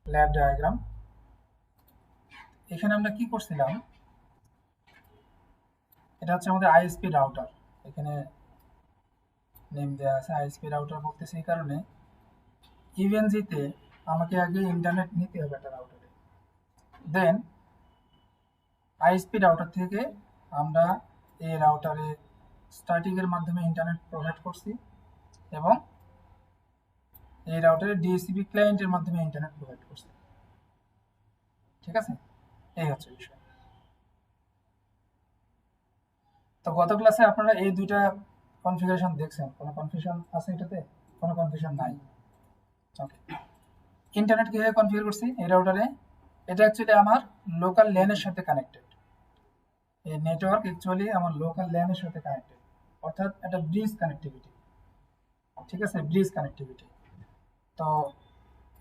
Lab diagram. এখানে আমরা কি করছিলাম, এটা হচ্ছে আমাদের আইএসপি রাউটার। এখানে নেম দেওয়া আছে আইএসপি রাউটার বলতেছে এই কারণে, ইভেনজিতে আমাকে আগে ইন্টারনেট নিতে হবে একটা রাউটারে, দেন আইএসপি রাউটার থেকে আমরা এই রাউটারে স্ট্যাটিকের মাধ্যমে ইন্টারনেট প্রোভাইড করছি এবং এই রাউটারে ডিএসসিপি ক্লায়েন্টের মাধ্যমে ইন্টারনেট প্রোভাইড করছি। ঠিক আছে, এই হচ্ছে বিষয়। তো গত ক্লাসে আপনারা এই দুইটা কনফিগারেশন দেখছেন, কোনো কনফিউশন আছে এটাতে? কোনো কনফিউশন নাই। ওকে, ইন্টারনেট কিভাবে কনফিগার করছি এই রাউটারে? এটা অ্যাকচুয়ালি আমার লোকাল ল্যানের সাথে কানেক্টেড। এই নেটওয়ার্ক অ্যাকচুয়ালি আমার লোকাল ল্যানের সাথে কানেক্টেড, অর্থাৎ একটা ব্রিজ কানেক্টিভিটি। ঠিক আছে, ব্রিজ কানেক্টিভিটি। তো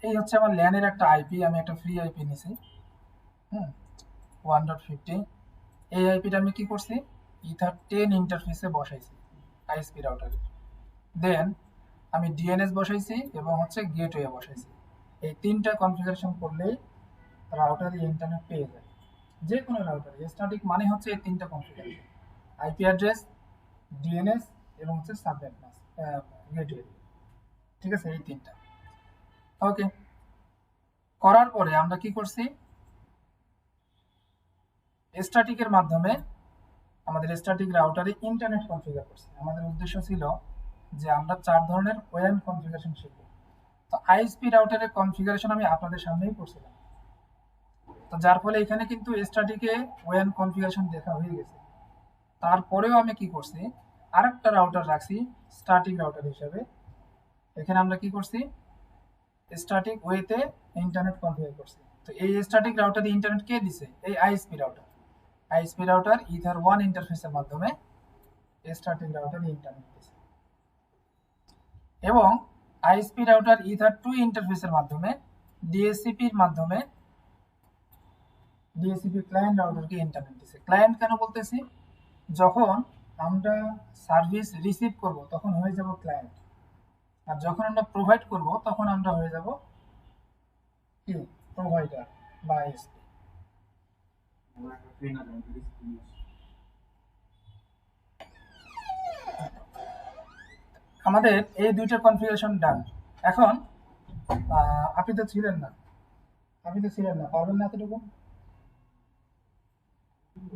এই হচ্ছে আমার ল্যানের একটা আইপি, আমি একটা ফ্রি আইপি নিছি। 1.50। এই আইপিটা আমি কি করছি, ইথার 10 ইন্টারফেসে বসাইছি আইএসপি রাউটারে। দেন আমি ডিএনএস বসাইছি এবং হচ্ছে গেটওয়ে বসাইছি। এই তিনটা কনফিগারেশন করলেই রাউটারে ইন্টারনেট পেয়ে যায়, যে কোনো রাউটারে। স্ট্যাটিক মানে হচ্ছে এই তিনটা কনফিগারেশন: আইপি অ্যাড্রেস, ডিএনএস এবং হচ্ছে সাবনেট মাস্ক, গেটওয়ে। ঠিক আছে, এই তিনটা। ওকে, করার পরে আমরা কি করছি, স্ট্যাটিকের মাধ্যমে আমাদের স্ট্যাটিক রাউটারে ইন্টারনেট কনফিগার করছি। আমাদের উদ্দেশ্য ছিল যে আমরা 4 ধরনের ওএন কনফিগারেশন শিখব। তো আইএসপি রাউটারের কনফিগারেশন আমি আপনাদের সামনেই করছিলাম। তো যার ফলে এখানে কিন্তু স্ট্যাটিকে ওএন কনফিগারেশন দেখা হয়ে গেছে। তারপরেও আমি কি করছি, আরেকটা রাউটার রাখছি স্ট্যাটিক রাউটার হিসেবে। এখানে আমরা কি করছি, স্ট্যাটিক ওয়েতে ইন্টারনেট কনফিগার করছি। তো এই স্ট্যাটিক রাউটারে ইন্টারনেট কে দিছে? এই ISP router. ISP router ether 1 ইন্টারফেসের মাধ্যমে স্ট্যাটিক রাউটারে ইন্টারনেট দিছে এবং আইএসপি রাউটার ইথার 2 ইন্টারফেসের মাধ্যমে ডিএসসিপির মাধ্যমে ডিএসসিপি ক্লায়েন্ট রাউটারকে ইন্টারনেট দিছে। ক্লায়েন্ট কেন বলতেছি, যখন আমরা সার্ভিস রিসিভ করব তখন হয়ে যাব ক্লায়েন্ট, আর যখন আমরা প্রোভাইড করব তখন আমরা হয়ে যাব কি, প্রোভাইডার বা আইএসপি। আমাদের এই দুইটা কনফিগারেশন ডান। এখন আপনি তো ছিলেন না, পারবেন না এতটুকু?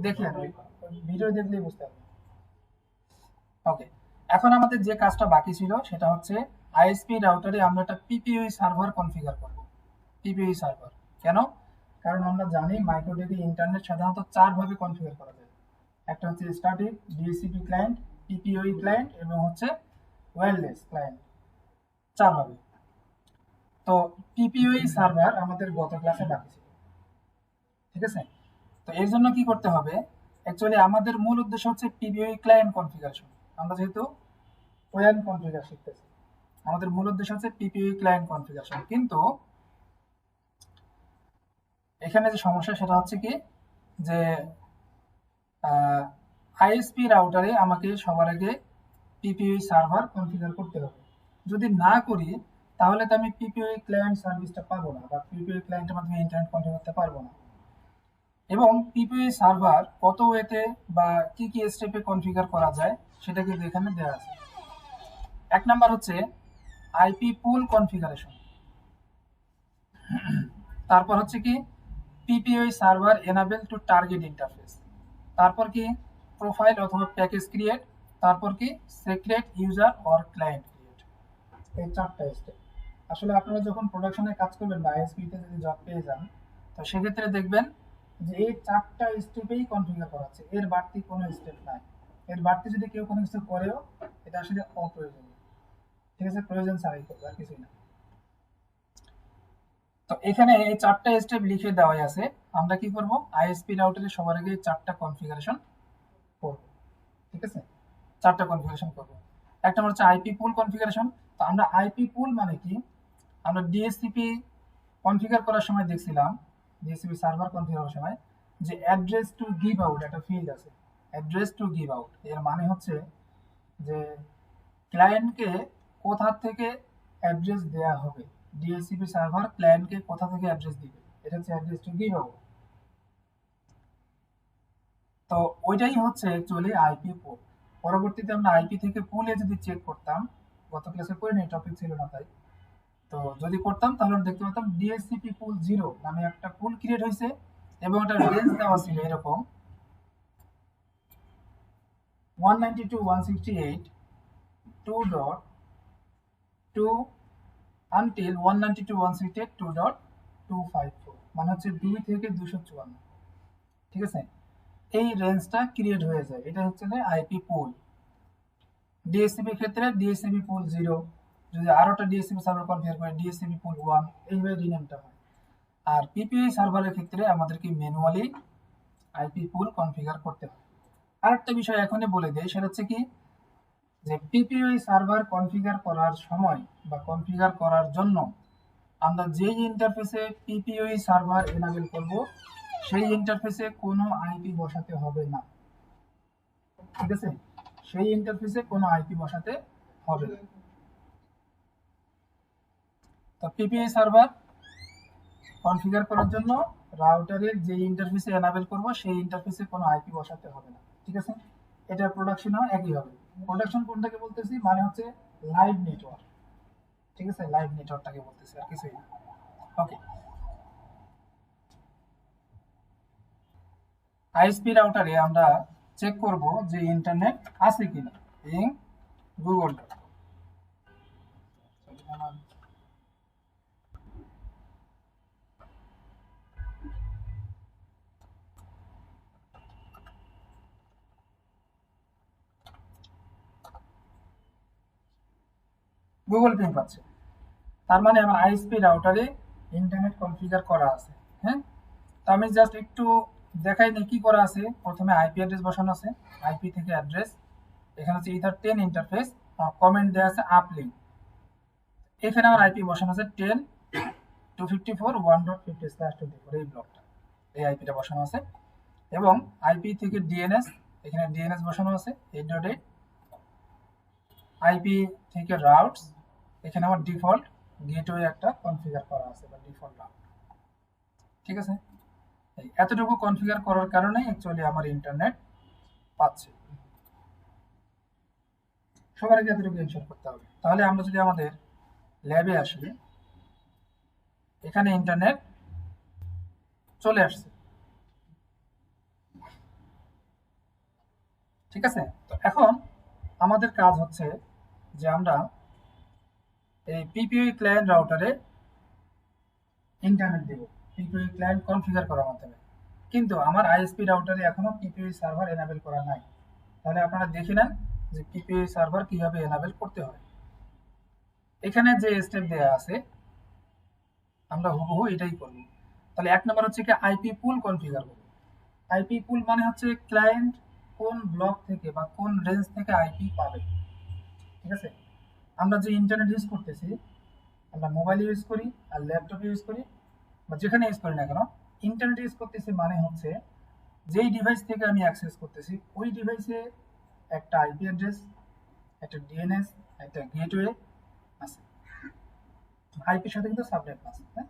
দেখলেন, ভিডিও দেখলেই বুঝতে পারবেন। ওকে, এখন আমাদের যে কাজটা বাকি ছিল সেটা হচ্ছে আইএসপি রাউটারে আমরা একটা পিপিইউ সার্ভার কনফিগার করব। পিপিইউ সার্ভার কেন? কারণ আমরা জানি মাইক্রোডেকে ইন্টারনেট সাধারণত 4 ভাবে কনফিগার করা যায়। একটা হচ্ছে স্ট্যাটিক, ডিএসসিপি ক্লায়েন্ট, পিপিইউ ক্লায়েন্ট এবং হচ্ছে ওয়্যারলেস ক্লায়েন্ট, 4 ভাবে। তো পিপিইউ সার্ভার আমাদের গত ক্লাসে বাকি ছিল। ঠিক আছে, তো এর জন্য কি করতে হবে, অ্যাকচুয়ালি আমাদের মূল উদ্দেশ্য হচ্ছে পিপিইউ ক্লায়েন্ট কনফিগারেশন। আমরা যেহেতু ওএন কনফিগার শিখতেছি, আমাদের মূল উদ্দেশ্য হচ্ছে পিপিইউ ক্লায়েন্ট কনফিগারেশন। কিন্তু এখানে যে সমস্যা সেটা হচ্ছে কি, যে আইএসপি রাউটারে আমাকে সবার আগে পিপিইউ সার্ভার কনফিগার করতে হবে। যদি না করি তাহলে তো আমি পিপিইউ ক্লায়েন্ট সার্ভিসটা পাবো না, বা পিপিইউ ক্লায়েন্টের মাধ্যমে ইন্টারনেট কনফিগার করতে পারবো না। এবং পিপিইউ সার্ভার কত ওয়েতে বা কি কি স্টেপে কনফিগার করা যায় সেটা কিন্তু এখানে দেওয়া আছে। 1 নাম্বার হচ্ছে আইপি পুল কনফিগারেশন। তারপর হচ্ছে কি, PPU server enable to target interface. তারপর কি, প্রোফাইল অথবা প্যাকেজ ক্রিয়েট। তারপর কি, secret user or client create. এই 4টা স্টেপ। আসলে আপনারা যখন প্রোডাকশনে কাজ করবেন বা আইএসপিতে যদি জব পেয়ে যান, তো সেক্ষেত্রে দেখবেন যে এই 4টা স্টেপেই কনফিগার করা হচ্ছে, এর বাড়তি কোনো স্টেপ নাই। এর বাড়তি যদি কেউ কোনো কিছু করেও এটা আসলে অপ্রয়োজনীয়। ঠিক আছে, প্রয়োজন ছাড়াই করবে, আর কিছুই না। তো এখানে এই 4টা স্টেপ লিখে দেওয়াই আছে। আমরা কি করব, আইএসপি রাউটারে সবার আগে 4টা কনফিগারেশন করব। ঠিক আছে, 4টা কনফিগারেশন করব। একটা হচ্ছে আইপি পুল কনফিগারেশন। তো আমরা আইপি পুল মানে কি, আমরা ডিএসসিপি কনফিগার করার সময় দেখছিলাম, ডিএসসিপি সার্ভার কনফিগার করার সময় যে অ্যাড্রেস টু গিভ আউট একটা ফিল্ড আছে। অ্যাড্রেস টু গিভ আউট এর মানে হচ্ছে যে ক্লায়েন্টকে কোথা থেকে অ্যাড্রেস দেয়া হবে ডিএসসিপি সার্ভার ক্লায়েন্টকে কোথা থেকে অ্যাড্রেস দিবে, এটা হচ্ছে অ্যাড্রেসটা কি পাবো। তো ওইটাই হচ্ছে অ্যাকচুয়ালি আইপি পুল। পরবর্তীতে আমরা আইপি থেকে পুলে যদি চেক করতাম, গত ক্লাসে করিনি, টপিক ছিল না তাই, তো যদি করতাম তাহলে দেখতে পেতাম ডিএসসিপি পুল 0 নামে একটা পুল ক্রিয়েট হয়েছে এবং একটা রেঞ্জ দেওয়া ছিল এরকম 192.168.2.2 আনটিল 192.168.2.254, মানে হচ্ছে 2 থেকে 254, ঠিক আছে। এই রেঞ্জটা ক্রিয়েট হয়ে যায়, এটা হচ্ছে আইপি পুল। ডিএসসিপি ক্ষেত্রে ডিএসসিপি পুল 0, যদি আরোটা ডিএসসিপি সার্ভার কনফিগার করে ডিএসসিপি পুল 1, এইভাবে রিনেমটা হয়। আর পিপিআই সার্ভারের ক্ষেত্রে আমাদেরকে ম্যানুয়ালি আইপি পুল কনফিগার করতে হয়। আরেকটা বিষয় এখনই বলে দেই, সেটা হচ্ছে কি, যে পিপিআই সার্ভার কনফিগার করার সময় বা কনফিগার করার জন্য আমরা যেই ইন্টারফেসে পিপিআই সার্ভার এনাবেল করব সেই ইন্টারফেসে কোনো আইপি বসাতে হবে না, ঠিক আছে। সেই ইন্টারফেসে কোনো আইপি বসাতে হবে না। তো পিপিআই সার্ভার কনফিগার করার জন্য রাউটারের যে ইন্টারফেসে এনাবেল করব সেই ইন্টারফেসে কোনো আইপি বসাতে হবে না, ঠিক আছে। এটা প্রোডাকশনও একই হবে। প্রোডাকশন কোনটাকে বলতেছি, মানে হচ্ছে লাইভ নেটওয়ার্ক, ঠিক আছে, লাইভ নেটওয়ার্কটাকে বলতেছি, আর কিছুই না। ওকে, আইএসপি রাউটারে আমরা চেক করব যে ইন্টারনেট আছে কিনা in Google dot. Google ping পাচ্ছে, তার মানে আমার আইএসপি রাউটারে ইন্টারনেট কনফিগার করা আছে। হ্যাঁ, তো আমি জাস্ট একটু দেখাই নি কি করা আছে। প্রথমে আইপি অ্যাড্রেস বসানো আছে, আইপি থেকে অ্যাড্রেস, এখানে হচ্ছে ইথার 10 ইন্টারফেস, কমেন্ট দেওয়া আছে আপলিঙ্ক। এখানে আমার আইপি বসানো আছে 10.254.1.50/24, এই ব্লকটা, এই আইপিটা বসানো আছে। এবং আইপি থেকে ডিএনএস, এখানে ডিএনএস বসানো আছে 8.8। আইপি থেকে রাউটস, এখানে আমার ডিফল্ট গেটওয়ে একটা কনফিগার করা আছে বা ডিফল্ট রাউট, ঠিক আছে। এতটুকু কনফিগার করার কারণে অ্যাকচুয়ালি আমার ইন্টারনেট পাচ্ছে। সবার আগে এতটুকু এনশিওর করতে হবে। তাহলে আমরা যদি আমাদের ল্যাবে আসি, এখানে ইন্টারনেট চলে আসছে, ঠিক আছে। তো এখন আমাদের কাজ হচ্ছে যে আমরা এই পিপিআই ক্লায়েন্ট রাউটারে ইন্টারনেট দেব পিপিআই ক্লায়েন্ট কনফিগার করার মাধ্যমে, কিন্তু আমার আইএসপি রাউটারে এখনো পিপিআই সার্ভার এনাবেল করা নাই। তাহলে আপনারা দেখে নেন যে পিপিআই সার্ভার কিভাবে এনাবেল করতে হয়। এখানে যে স্টেপ দেওয়া আছে আমরা হুবহু এটাই করব। তাহলে 1 নম্বর হচ্ছে কি আইপি পুল কনফিগার করব। আইপি পুল মানে হচ্ছে ক্লায়েন্ট কোন ব্লক থেকে বা কোন রেঞ্জ থেকে আইপি পাবে, ঠিক আছে। আমরা যে ইন্টারনেট ইউজ করতেছি, আমরা মোবাইল ইউজ করি আর ল্যাপটপ ইউজ করি বা যেখানে ইউজ করি না কেন, ইন্টারনেট ইউজ করতেছি মানে হচ্ছে যেই ডিভাইস থেকে আমি অ্যাক্সেস করতেছি ওই ডিভাইসে একটা আইপি অ্যাড্রেস, একটা ডিএনএস, একটা গেটওয়ে আছে। আইপির সাথে কিন্তু সাবনেট মাস্ক, হ্যাঁ,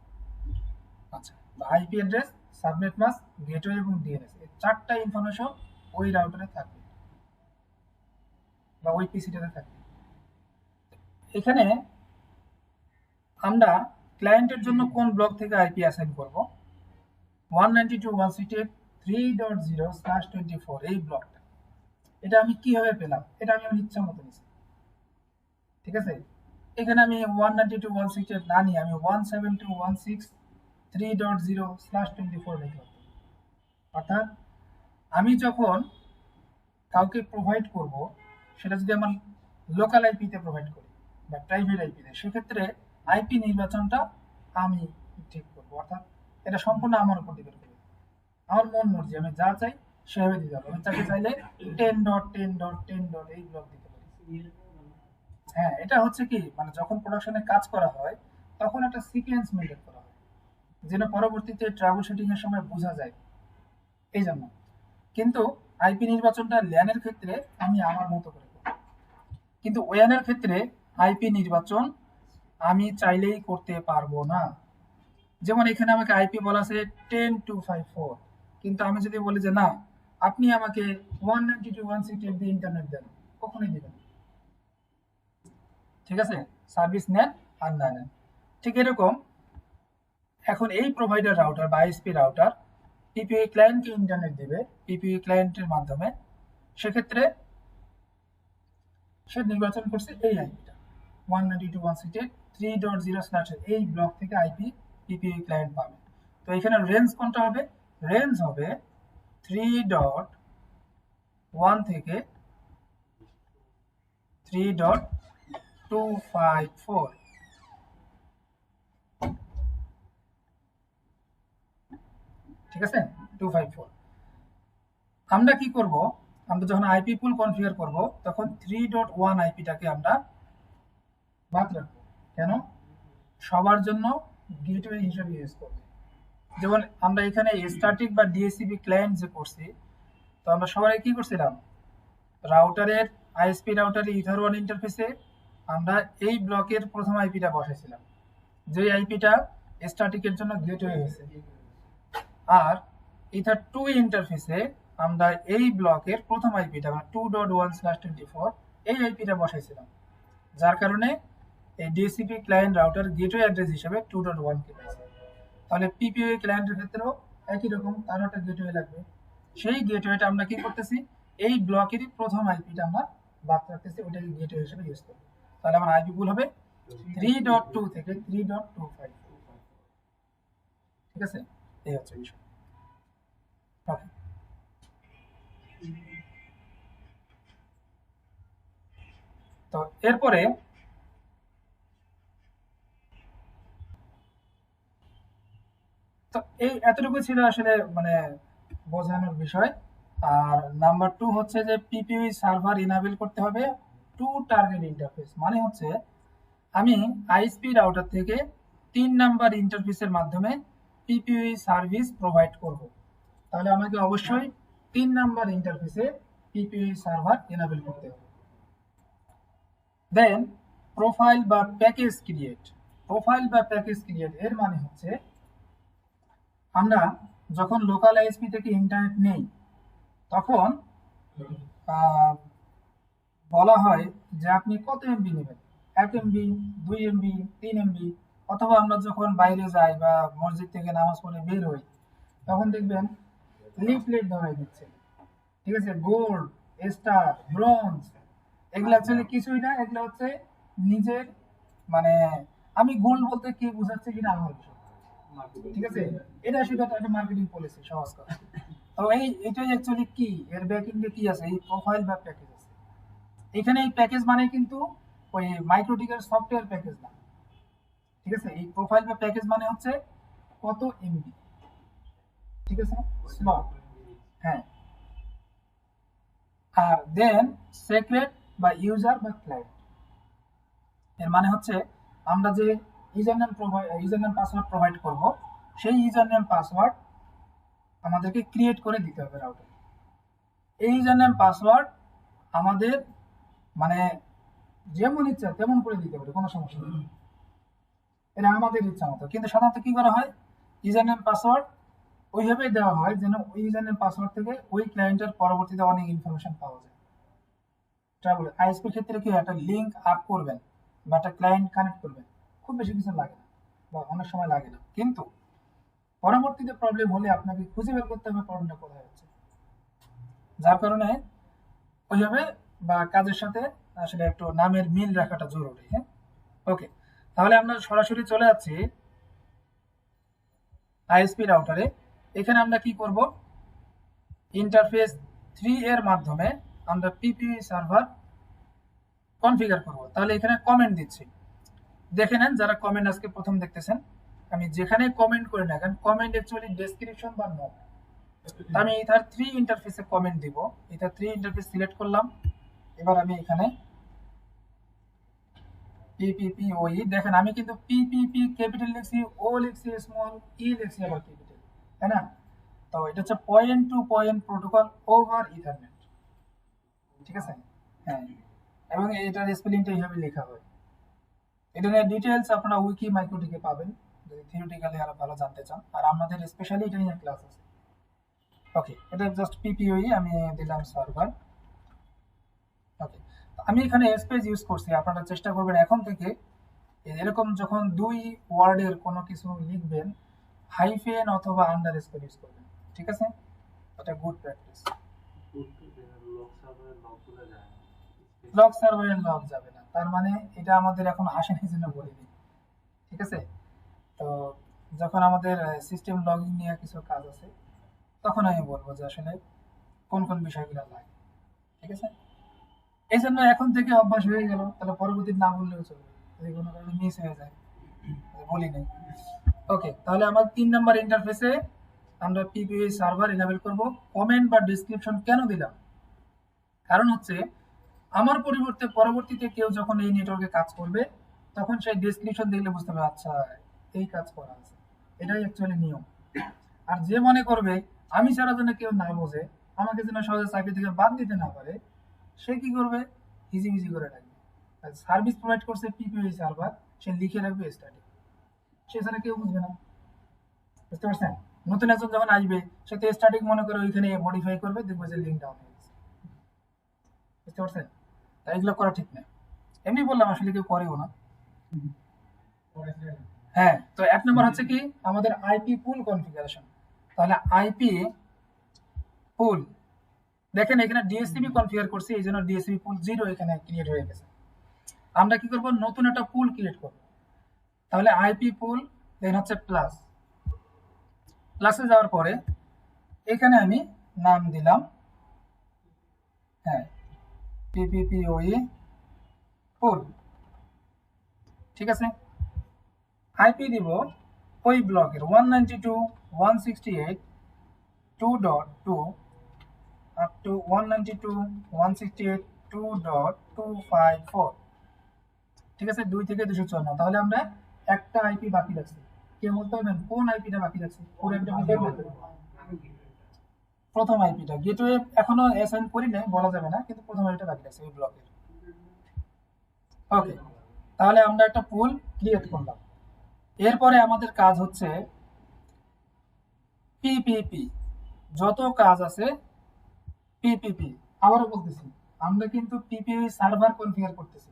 আচ্ছা। তো IP address, subnet mask, gateway এবং ডিএনএস, এই চারটা ইনফরমেশন ওই রাউটারে থাকবে বা ওই পিসিটাতে থাকবে। এখানে আমরা ক্লায়েন্টের জন্য কোন ব্লক থেকে আইপি অ্যাসাইন করব, 192.168.3.0/24 এই ব্লকটা। এটা আমি কিভাবে পেলাম, এটা আমি আমার ইচ্ছা মতো নিচ্ছি, ঠিক আছে। এখানে আমি 192.168 না নিয়ে আমি 172.163.0/24 লিখলাম। অর্থাৎ আমি যখন কাউকে প্রোভাইড করব, সেটা যদি আমার লোকাল আইপিতে প্রোভাইড করি বা প্রাইভেট আইপিতে, সেক্ষেত্রে আইপি নির্বাচনটা আমি ঠিক করবো। অর্থাৎ এটা সম্পূর্ণ আমার উপর ডিপেন্ড করবে, আমার মন মর্জি, আমি যা চাই সেভাবে দিতে পারবো। আমি তাকে চাইলে 10.10.10. এই ব্লক দিতে পারি। হ্যাঁ, এটা হচ্ছে কি, মানে যখন প্রোডাকশনে কাজ করা হয় তখন একটা সিকোয়েন্স মেনটেন করা হয় যেন পরবর্তীতে ট্রাবল শুটিং এর সময় বোঝা যায়, এই জন্য। কিন্তু আইপি নির্বাচনটা ল্যানের ক্ষেত্রে আমি আমার মতো করে করব, কিন্তু ওয়ানের ক্ষেত্রে আইপি নির্বাচন আমি চাইলেই করতে পারবো না। যেমন এখানে আমাকে আইপি বলা আছে 10254, কিন্তু আমি যদি বলি যে না আপনি আমাকে 192.168 দিয়ে ইন্টারনেট দেন, কখনোই দিবেন না। ঠিক আছে, সার্ভিস নেন আর না নেন। ঠিক এরকম এখন এই প্রোভাইডার রাউটার বা আইএসপি রাউটার পিপিই ক্লায়েন্টকে ইন্টারনেট দিবে পিপিই ক্লায়েন্টের মাধ্যমে। সেক্ষেত্রে সে নির্বাচন করছে এই আইপিটা 192.168.3.0/, এই ব্লক থেকে আইপি পিপিই ক্লায়েন্ট পাবে। তো এখানে রেঞ্জ কোনটা হবে? রেঞ্জ হবে 3.1 থেকে 3.254। ঠিক আছে, 254। আমরা কি করব, আমরা যখন আইপি পুল কনফিগার করব তখন 3.1 আইপিটাকে আমরা বাদ রাখবো। কেন? সবার জন্য গেটওয়ে হিসেবে ইউজ করব। যেমন আমরা এখানে স্ট্যাটিক বা ডিএসসিপি ক্লায়েন্ট যে করছি, তো আমরা সবাই কি করছিলাম, রাউটারের আইএসপি রাউটারের ইথার ওয়ান ইন্টারফেসে আমরা এই ব্লকের প্রথম আইপিটা বসাইছিলাম, যে আইপিটা স্ট্যাটিকের জন্য গেটওয়ে হয়েছে। আর ইথার টু ইন্টারফেসে আমরা এই ব্লকের প্রথম আইপিটা মানে 2.1/24 এই আইপিটা বসাইছিলাম, যার কারণে এই DSCP client router gateway address হিসেবে 2.1 কে পাইছে। তাহলে পিপিওই ক্লায়েন্টের ক্ষেত্রেও একই রকম, তার একটা গেটওয়ে লাগবে। সেই গেটওয়েটা আমরা কি করতেছি, এই ব্লকেরই প্রথম আইপিটা আমরা বাদ রাখতেছি, ওটাকে গেটওয়ে হিসেবে ইউজ করব। তাহলে আমার আইপি পুল হবে 3.2 থেকে 3.25। ঠিক আছে, এই হচ্ছে বিষয়। ওকে, তো এরপরে তো এই এতটুকু ছিল আসলে মানে বোঝানোর বিষয়। আর নাম্বার 2 হচ্ছে যে পিপিই সার্ভার ইনেবল করতে হবে টু টার্গেট ইন্টারফেস, মানে হচ্ছে আমি আইএসপি রাউটার থেকে 3 নাম্বার ইন্টারফেসের মাধ্যমে পিপিই সার্ভিস প্রোভাইড করব। তাহলে আমাকে অবশ্যই 3 নাম্বার ইন্টারফেসে পিপিই সার্ভার ইনেবল করতে হবে। দেন প্রোফাইল বা প্যাকেজ ক্রিয়েট। প্রোফাইল বা প্যাকেজ ক্রিয়েট এর মানে হচ্ছে আমরা যখন লোকাল আইএসপি থেকে ইন্টারনেট নেই তখন বলা হয় যে আপনি কত এমবি নেবেন, 1 এমবি, 2 এমবি, 3 এমবি। অথবা আমরা যখন বাইরে যাই বা মসজিদ থেকে নামাজ পড়ে বের হই তখন দেখবেন লিফলেট ধরাই দিচ্ছে। ঠিক আছে, গোল্ড, স্টার, ব্রোঞ্জ, এগুলো অ্যাকচুয়ালি কিছুই না, এগুলো হচ্ছে নিজের মানে আমি গোল্ড বলতে কি বোঝাচ্ছে কিনা আমার বিষয়। ঠিক আছে, এটা শুধু একটা মার্কেটিং পলিসি, সহজ কথা। তো এটাই অ্যাকচুয়ালি কি, এর ব্যাকিংয়ে কি আছে, এই প্রোফাইল বা প্যাকেজ আছে। এখানে এই প্যাকেজ মানে কিন্তু ওই মাইক্রোটিকের সফটওয়্যার প্যাকেজ না। ঠিক আছে, এই প্রোফাইল বা প্যাকেজ মানে হচ্ছে কত এমবি। ঠিক আছে, স্লট। হ্যাঁ, আর দেন সিক্রেট বা ইউজার বা ক্লায়েন্ট, এর মানে হচ্ছে আমরা যে ইউজার নেম পাসওয়ার্ড প্রোভাইড করব সেই ইউজার নেম পাসওয়ার্ড আমাদেরকে ক্রিয়েট করে দিতে হবে রাউটার। এই ইউজার নেম পাসওয়ার্ড আমাদের মানে যেমন ইচ্ছা তেমন করে দিতে পারে, কোনো সমস্যা নেই, এটা আমাদের ইচ্ছা মতো। কিন্তু সাধারণত কি করা হয়, ইউজার নেম পাসওয়ার্ড ওইভাবেই দেওয়া হয় যেন ওই ইউজার নেম পাসওয়ার্ড থেকে ওই ক্লায়েন্টের পরবর্তীতে অনেক ইনফরমেশন পাওয়া যায়। ট্রাভেল আইএসপির ক্ষেত্রে কি একটা লিঙ্ক আপ করবেন বা একটা ক্লায়েন্ট কানেক্ট করবেন, খুব বেশি কিছু লাগে না বা অনেক সময় লাগে না, কিন্তু পরবর্তীতে প্রবলেম হলে আপনাকে খুঁজে বের করতে হবে প্রবলেমটা কোথায় হচ্ছে। যার কারণে ওইভাবে বা কাজের সাথে আসলে একটু নামের মিল রাখাটা জরুরি। হ্যাঁ, ওকে, তাহলে আমরা সরাসরি চলে যাচ্ছি আইএসপি রাউটারে। এখানে আমরা কি করব, ইন্টারফেস 3 এর মাধ্যমে আমরা পিপিই সার্ভার কনফিগার করব। তাহলে এখানে কমেন্ট দিচ্ছি, দেখে নেন যারা কমেন্ট আজকে প্রথম দেখতেছেন। আমি যেখানে কমেন্ট করি না কেন, কমেন্ট অ্যাকচুয়ালি ডেসক্রিপশন বা নোট। আমি ইথার 3 ইন্টারফেসে কমেন্ট দিব। ইথার 3 ইন্টারফেস সিলেক্ট করলাম। এবার আমি এখানে পিপিপিওই, দেখেন আমি কিন্তু পিপিপি ক্যাপিটাল লিখছি, ও লিখছি স্মল, ই লিখছি আবার ক্যাপিটাল, তাই না? তো এটা হচ্ছে point to point protocol over ethernet. ঠিক আছে, হ্যাঁ, এবং এটার স্পেলিংটা এইভাবে লেখা হয়। এটা নিয়ে ডিটেলস আপনারা উইকি মাইক্রো থেকে পাবেন যদি থিওরিটিক্যালি আরো ভালো জানতে চান, আর আমাদের স্পেশালি এটা নিয়ে ক্লাস আছে। ওকে, এটা জাস্ট পিপিওই আমি দিলাম সার্ভার। ওকে, আমি এখানে স্পেস ইউজ করছি, আপনারা চেষ্টা করবেন এখন থেকে এরকম যখন দুই ওয়ার্ডের কোনো কিছু লিখবেন হাইফেন অথবা আন্ডারস্কোর ইউজ করবেন, ঠিক আছে? এটা গুড প্র্যাকটিস। লগ সার্ভারের লগ যাবে না, তার মানে এটা আমাদের এখন আসেনি জন্য বলিনি, ঠিক আছে? তো যখন আমাদের সিস্টেম লগইন নিয়ে কিছু কাজ আছে তখন আমি বলবো যে আসলে কোন কোন বিষয়গুলো লাগে, ঠিক আছে? এই জন্য এখন থেকে অভ্যাস হয়ে গেল, তাহলে পরবর্তী না বললেও চলবে যদি কোনো কারণে মিস হয়ে যায়, বলি নাই। ওকে, তাহলে আমার 3 নাম্বার ইন্টারফেসে আমরা পিপিআই সার্ভার এনাবেল করব। কমেন্ট বা ডেসক্রিপশন কেন দিলাম? কারণ হচ্ছে আমার পরিবর্তে পরবর্তীতে কেউ যখন এই নেটওয়ার্কে কাজ করবে তখন সেই ডেসক্রিপশন দেখলে বুঝতে পারবে আচ্ছা এই কাজ করা আছে, এটাই অ্যাকচুয়ালি নিয়ম। আর যে মনে করবে আমি ছাড়া যেন কেউ না বোঝে, আমাকে যেন সহজে চাকরি থেকে বাদ দিতে না পারে, সে কি করবে? ইজি করে রাখবে। সার্ভিস প্রোভাইড করছে পিপিআই সার্ভার, সে লিখে রাখবে স্ট্যাটিক, সে ছাড়া কেউ বুঝবে না। বুঝতে পারছেন? নতুন একজন যখন আসবে সে তো স্ট্যাটিক মনে করে ওইখানে মডিফাই করবে, দেখবে যে লিঙ্ক ডাউন হয়ে গেছে। বুঝতে পারছেন? তাই এগুলো করা ঠিক না। এমনি বললাম, আসলে কেউ করেও না। হ্যাঁ, তো 1 নম্বর হচ্ছে কি আমাদের আইপি পুল কনফিগারেশন। তাহলে আইপি পুল, দেখেন এখানে ডিএসসিপি কনফিগার করছি, এই জন্য ডিএসসিপি পুল 0 এখানে ক্রিয়েট হয়ে গেছে। আমরা কি করব? নতুন একটা পুল ক্রিয়েট করব। তাহলে আইপি পুল দেন হচ্ছে প্লাস, প্লাসে যাওয়ার পরে এখানে আমি নাম দিলাম হ্যাঁ পিপিপিওই পুল, ঠিক আছে? আইপি দিব ওই ব্লকের 192.168.2.2 আপ টু 192.168.2.254, ঠিক আছে? 2 থেকে 254। তাহলে আমরা একটা আইপি বাকি রাখছি। কে বলতে পারবেন কোন আইপিটা বাকি রাখছি? পুরো একটা প্রথম আইপিটা গেটওয়ে এখনো অ্যাসাইন করি নাই, বলা যাবে না, কিন্তু প্রথম আইপিটা বাকি রাখছি ওই ব্লকের। ওকে, তাহলে আমরা একটা পুল ক্রিয়েট করলাম। এরপরে আমাদের কাজ হচ্ছে পিপিপি, যত কাজ আছে পিপিপি। আবারও বলতেছি, আমরা কিন্তু পিপিআই সার্ভার কনফিগার করতেছি,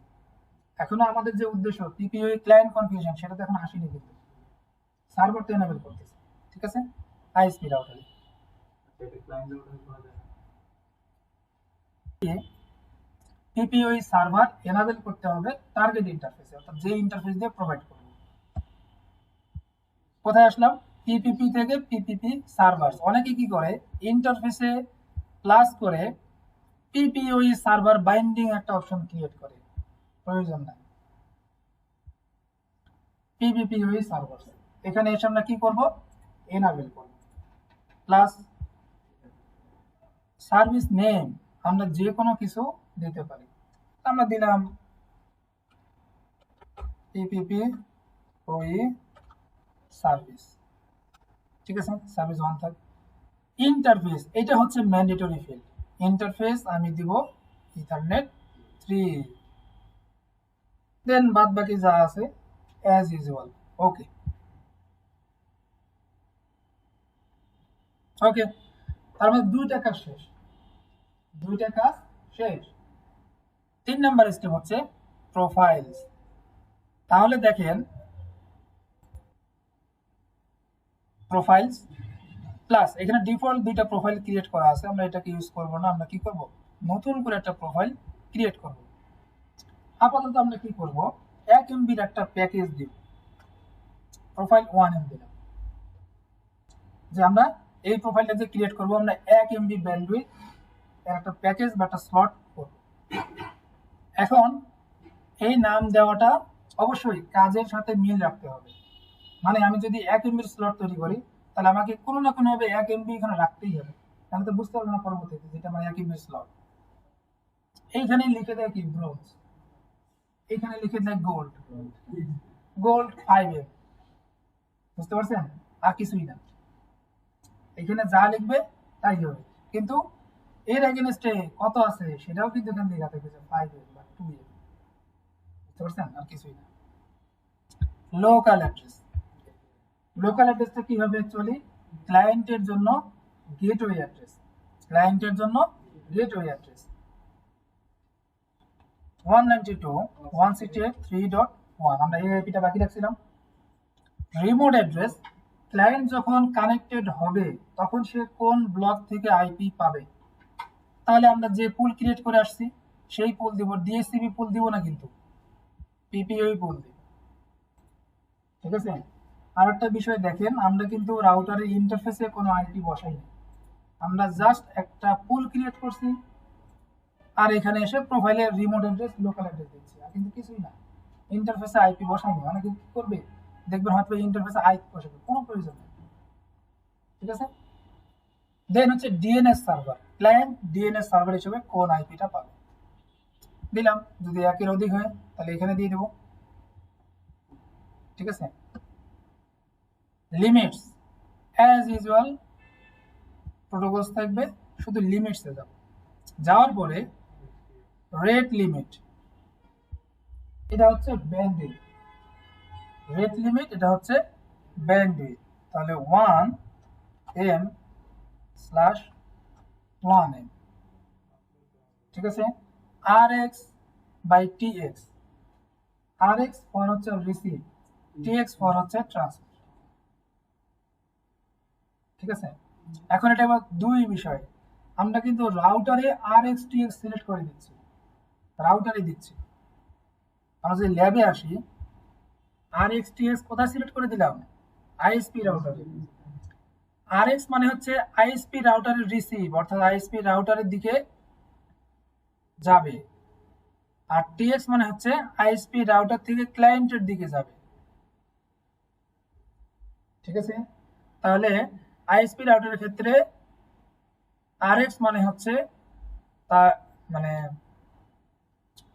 এখনো আমাদের যে উদ্দেশ্য পিপিআই ক্লায়েন্ট কনফিগারেশন সেটা তো এখন আসেনি, কিন্তু সার্ভারটা এনেবল করতেছি, ঠিক আছে? আইএসপি রাউটারে পিপিআই সার্ভার এনাবেল করতে হবে টার্গেট ইন্টারফেসে, অর্থাৎ যে ইন্টারফেস দিয়ে প্রোভাইড করব। কোথায় আসলাম? পিপিপি থেকে পিপিপি সার্ভার। অনেকে কি করে ইন্টারফেসে প্লাস করে পিপিওই সার্ভার বাইন্ডিং একটা অপশন ক্রিয়েট করে, প্রয়োজন নাই। পিপিপিওই সার্ভার এখানে এসে আমরা কি করব? এনাবেল করব। প্লাস সার্ভিস নেম আমরা যে কোনো কিছু দিতে পারি, আমরা দিলাম পিপিপিওই সার্ভিস, ঠিক আছে? সার্ভিস 1 থাক। ইন্টারফেস এটা হচ্ছে ম্যান্ডেটরি ফিল্ড। ইন্টারফেস আমি দিব ইথারনেট 3, দেন বাদ বাকি যা আছে অ্যাজ ইউজুয়াল। ওকে ওকে, তার মানে 2টা কাজ শেষ, 2টা কাজ শেষ। 3 নাম্বার স্টেপ হচ্ছে প্রোফাইলস। তাহলে দেখেন প্রোফাইলস প্লাস এখানে ডিফল্ট 2টা প্রোফাইল ক্রিয়েট করা আছে, আমরা এটাকে ইউজ করব না। আমরা কি করব? নতুন করে একটা প্রোফাইল ক্রিয়েট করব। আপাতত আমরা কি করব? 1 এমবির একটা প্যাকেজ দিব, প্রোফাইল 1 এমবি দিলাম, যে আমরা এই প্রোফাইলটা যে ক্রিয়েট করব আমরা 1 এমবি ব্যান্ডউইথ এর একটা প্যাকেজ বা একটা স্লট করব। এখন এই নাম দেওয়াটা অবশ্যই কাজের সাথে মিল রাখতে হবে। মানে আমি যদি 1 এমবির স্লট তৈরি করি তাহলে আমাকে কোনো না কোনো ভাবে 1 এমবি এখানে রাখতেই হবে, তাহলে তো বুঝতে পারবো না পরবর্তীতে যেটা আমার 1 এমবির স্লট। এইখানে লিখে দেয় কি ব্রোঞ্জ, এখানে লিখে দেয় গোল্ড, গোল্ড 5M, বুঝতে পারছেন? আর কিছুই না, এখানে যা লিখবে তাই হবে, কিন্তু এর এগেনস্টে কত আছে সেটাও কিন্তু এখানে লেখা থাকবে 5M বা 2M, বুঝতে পারছেন? আর কিছুই না। Local address. লোকাল অ্যাড্রেসটা কি হবে অ্যাকচুয়ালি? ক্লায়েন্টের জন্য গেটওয়ে অ্যাড্রেস, ক্লায়েন্টের জন্য গেটওয়ে অ্যাড্রেস 192.168.3.1, আমরা এই আইপিটা বাকি রাখছিলাম। রিমোট অ্যাড্রেস, ক্লায়েন্ট যখন কানেক্টেড হবে তখন সে কোন ব্লক থেকে আইপি পাবে, তাহলে আমরা যে পুল ক্রিয়েট করে আসছি সেই পুল দিব, ডিএসসিপি পুল দিব না, কিন্তু পিপিওই পুল দিব। ঠিক আছে। আর একটা বিষয় দেখেন, আমরা কিন্তু রাউটারের ইন্টারফেসে কোনো আইপি বসাইনি, আমরা জাস্ট একটা পুল ক্রিয়েট করছি আর এখানে এসে প্রোফাইলের রিমোট অ্যাড্রেস লোকাল অ্যাড্রেস দিচ্ছি, আর কিন্তু কিছুই না, ইন্টারফেসে আইপি বসাইনি। অনেকে কি করবে দেখবেন হয়তো ইন্টারফেসে আইপি বসাবে, কোনো প্রয়োজন নেই। ঠিক আছে। দেন হচ্ছে DNS server, client DNS server হিসেবে কোন আইপিটা পাবে দিলাম, যদি একের অধিক হয় তাহলে এখানে দিয়ে দেবো। ঠিক আছে। লিমিটস অ্যাজ ইউজুয়াল প্রোটোকলস থাকবে, শুধু লিমিটসে যাব, যাওয়ার পরে রেট লিমিট, এটা হচ্ছে ব্যান্ডউইথ, রেট লিমিট এটা হচ্ছে ব্যান্ডউইথ, তাহলে 1m/1m। ঠিক আছে। rx/tx, rx ফর হচ্ছে রিসিভ, tx ফর হচ্ছে ট্রান্সমিট। ঠিক আছে। এখন এটা আবার দুই বিষয়, আমরা কিন্তু রাউটারে rx tx সিলেক্ট করে দিচ্ছি, রাউটারে দিচ্ছি। আমরা যদি ল্যাবে আসি, rx tx কোথায় সিলেক্ট করে দিলাম? আইএসপি রাউটারে। rx মানে হচ্ছে আইএসপি রাউটারের রিসিভ, অর্থাৎ আইএসপি রাউটারের দিকে যাবে, আর tx মানে হচ্ছে আইএসপি রাউটার থেকে ক্লায়েন্টের দিকে যাবে। ঠিক আছে। তাহলে আইএসপি রাউটারের ক্ষেত্রে rx মানে হচ্ছে তা মানে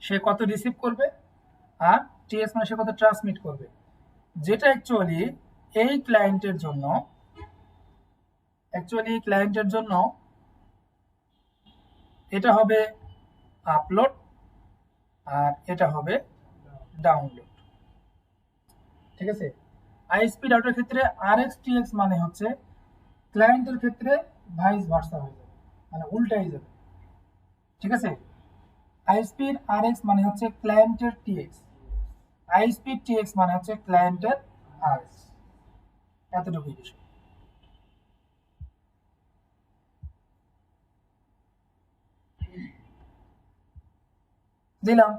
সে কত রিসিভ করবে, আর টিএস মানে সে কত ট্রান্সমিট করবে, যেটা অ্যাকচুয়ালি এই ক্লায়েন্টের জন্য এটা হবে আপলোড আর এটা হবে ডাউনলোড। ঠিক আছে। আইএসপি রাউটারের ক্ষেত্রে rx tx মানে হচ্ছে ক্লায়েন্টের ক্ষেত্রে ভাইস ভার্সা হয়ে যাবে, মানে উল্টাই যাবে। ঠিক আছে। আইএসপির rx মানে হচ্ছে ক্লায়েন্টের tx, আইএসপি tx মানে হচ্ছে ক্লায়েন্টের rx, এতটুকুই বিষয়। দিলাম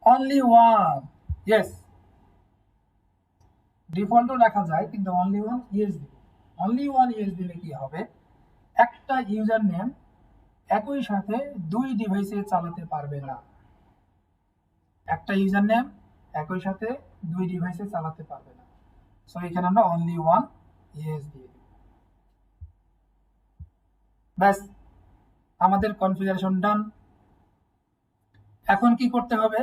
অনলি ওয়ান, ইয়েস, ডিফল্টও রাখা যায় কিন্তু অনলি ওয়ান ইয়েস দিব। অনলি ওয়ান ইয়েস দিলে কি হবে, একটা ইউজার নেম একই সাথে দুই ডিভাইসে চালাতে পারবে না, একটা ইউজার নেম একই সাথে দুই ডিভাইসে চালাতে পারবে না। সো এখানে আমরা অনলি ওয়ান ইয়েস দিয়ে দিব। ব্যাস, আমাদের কনফিগারেশন ডান। এখন কি করতে হবে,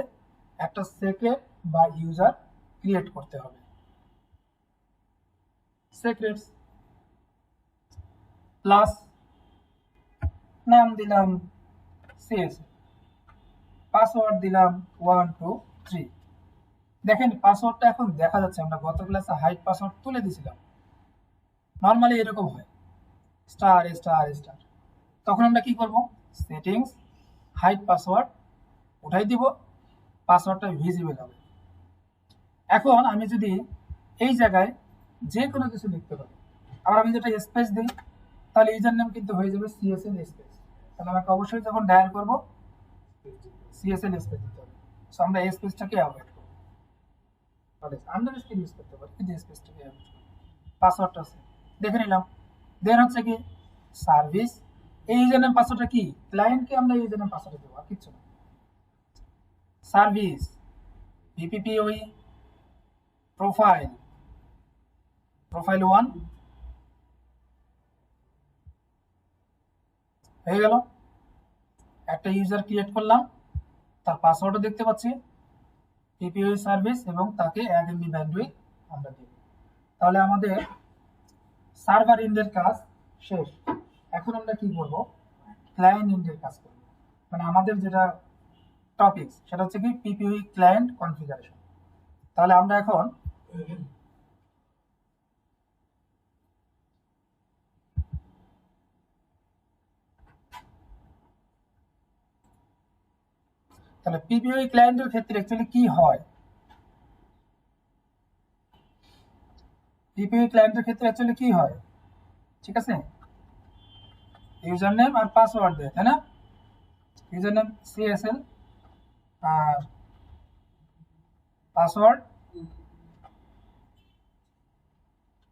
একটা সেক্রেট বা ইউজার ক্রিয়েট করতে হবে। সেক্রেটস প্লাস নাম দিলাম সিএস, পাসওয়ার্ড দিলাম 1 2 3। দেখেন পাসওয়ার্ডটা এখন দেখা যাচ্ছে, আমরা গত ক্লাসে হাইড পাসওয়ার্ড তুলে দিয়েছিলাম, নর্মালি এরকম হয় স্টার স্টার স্টার। তখন আমরা কি করব, সেটিংস হাইড পাসওয়ার্ড উঠাই দিব, পাসওয়ার্ডটা ভিজিবল হবে। এখন আমি যদি এই জায়গায় যে কোনো কিছু লিখতে পারি, আবার আমি যেটা স্পেস দিই, তাহলে ইউজার নেম কিন্তু হয়ে যাবে সিএসএল স্পেস, তাহলে আমাকে অবশ্যই যখন ডায়াল করব সিএসএল স্পেস দিতে হবে। সো আমরা এই স্পেসটাকে অ্যাভয়েড করব, আন্ডার স্পেস ইউজ করতে পারি কিন্তু স্পেসটাকে অ্যাভয়েড করব। পাসওয়ার্ডটা আছে দেখে নিলাম। দেন হচ্ছে কি সার্ভিস, এই ইউজার নেম পাসওয়ার্ডটা কি, ক্লায়েন্টকে আমরা ইউজার নেম পাসওয়ার্ড দেবো, আর কিছু না। সার্ভিস পিপিপিওই প্রোফাইল 1 হয়ে গেল। একটা ইউজার ক্রিয়েট করলাম, তার পাসওয়ার্ডও দেখতে পাচ্ছি, পিপিওই সার্ভিস, এবং তাকে 1 MB ব্যান্ডউইথ আমরা দিব। তাহলে আমাদের সার্ভার এন্ডের কাজ শেষ। এখন আমরা কি করব, ক্লায়েন্ট এন্ডের কাজ করব। মানে আমাদের যেটা টপিক সেটা হচ্ছে কি পিপিওই ক্লায়েন্ট কনফিগারেশন। তাহলে আমরা এখন তাহলে পিপিওই ক্লায়েন্টের ক্ষেত্রে অ্যাকচুয়ালি কি হয়, পিপিওই ক্লায়েন্টের ক্ষেত্রে অ্যাকচুয়ালি কি হয়, ঠিক আছে, ইউজার নেম আর পাসওয়ার্ড দেয়, তাই না, ইউজার নেম সিএসএল আর পাসওয়ার্ড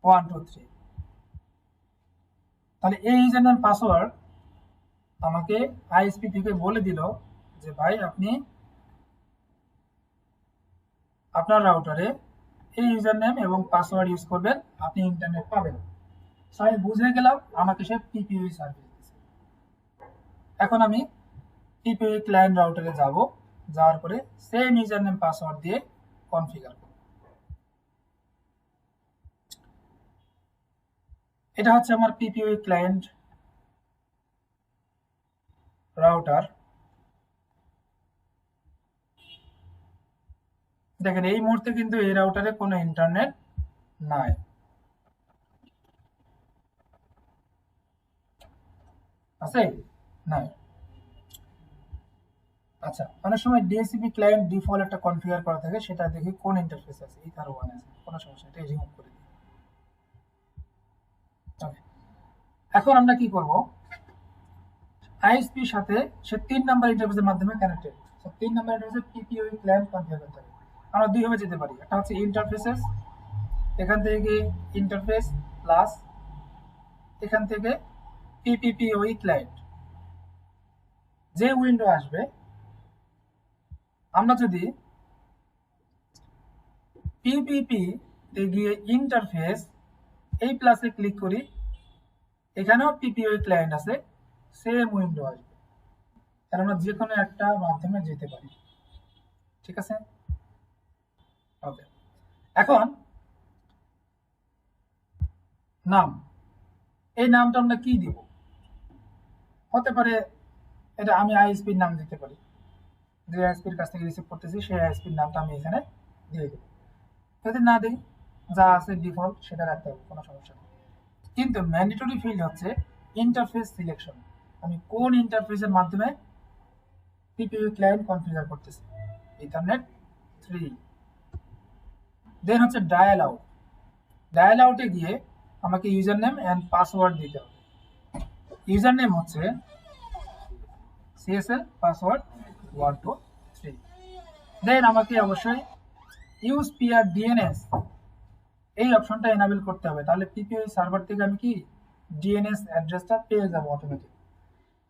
1 2 3। তাহলে এই ইউজার নেম পাসওয়ার্ড আমাকে আইএসপি থেকে বলে দিল যে ভাই আপনি আপনার রাউটারে এই ইউজার নেম এবং পাসওয়ার্ড ইউজ করবেন, আপনি ইন্টারনেট পাবেন। সো আমি বুঝে গেলাম, আমাকে সে পিপিওই সার্ভিস দিচ্ছে। এখন আমি পিপিওই ক্লায়েন্ট রাউটারে যাব, যাওয়ার পরে সেম ইউজার নেম পাসওয়ার্ড দিয়ে কনফিগার করব। এটা হচ্ছে আমার পিপিওই ক্লায়েন্ট রাউটার। দেখেন এই মুহূর্তে কিন্তু এই রাউটারে কোনো ইন্টারনেট নাই, আছে নাই। আচ্ছা, অনেক সময় ডিএসসিপি ক্লায়েন্ট ডিফল্ট একটা কনফিগার করা থাকে, সেটা দেখি কোন ইন্টারফেস আছে, ইথার ওয়ান আছে, কোনো সমস্যা, এটা রিমুভ করে দিই। ওকে, এখন আমরা কি করব, আইএসপির সাথে সে 3 নাম্বার ইন্টারফেসের মাধ্যমে কানেক্টেড। সো 3 নাম্বার ইন্টারফেসে পিপিওই ক্লায়েন্ট কনফিগার করতে হবে। আমরা দুই ভাবে যেতে পারি, একটা হচ্ছে ইন্টারফেসেস, এখান থেকে ইন্টারফেস প্লাস এখান থেকে পিপিওই ক্লায়েন্ট, যে উইন্ডো আসবে আমরা যদি পিপিপি তে গিয়ে ইন্টারফেস এই প্লাসে ক্লিক করি, এখানেও পিপিওই ক্লায়েন্ট আছে, সেম উইন্ডো আসবে। তাহলে আমরা যে কোনো একটা মাধ্যমে যেতে পারি, ঠিক আছে। ওকে, এখন নাম, এই নামটা আমরা কি দিব, হতে পারে এটা আমি আইএসপির নাম দিতে পারি, যে আইএসপির কাছ থেকে রিসিভ করতেছি সেই আইএসপির নামটা আমি এখানে দিয়ে দেবো। যদি না দিই, যা আছে ডিফল্ট সেটা রাখতে হবে, কোনো সমস্যা নেই। কিন্তু ম্যান্ডেটরি ফিল্ড হচ্ছে ইন্টারফেস সিলেকশন, আমি কোন ইন্টারফেসের মাধ্যমে পিপিইউ ক্লায়েন্ট কনফিগার করতেছি, ইথারনেট 3। দেন হচ্ছে ডায়াল আউট, ডায়াল আউটে গিয়ে আমাকে ইউজার নেম এন্ড পাসওয়ার্ড দিতে হবে। ইউজার নেম হচ্ছে সিএসএল, পাসওয়ার্ড 1 2 3। দেন আমাকে অবশ্যই ইউজ পিআর ডিএনএস এই অপশনটা এনাবেল করতে হবে, তাহলে পিপিওই সার্ভার থেকে আমি কি ডিএনএস অ্যাড্রেসটা পেয়ে যাব অটোমেটিক।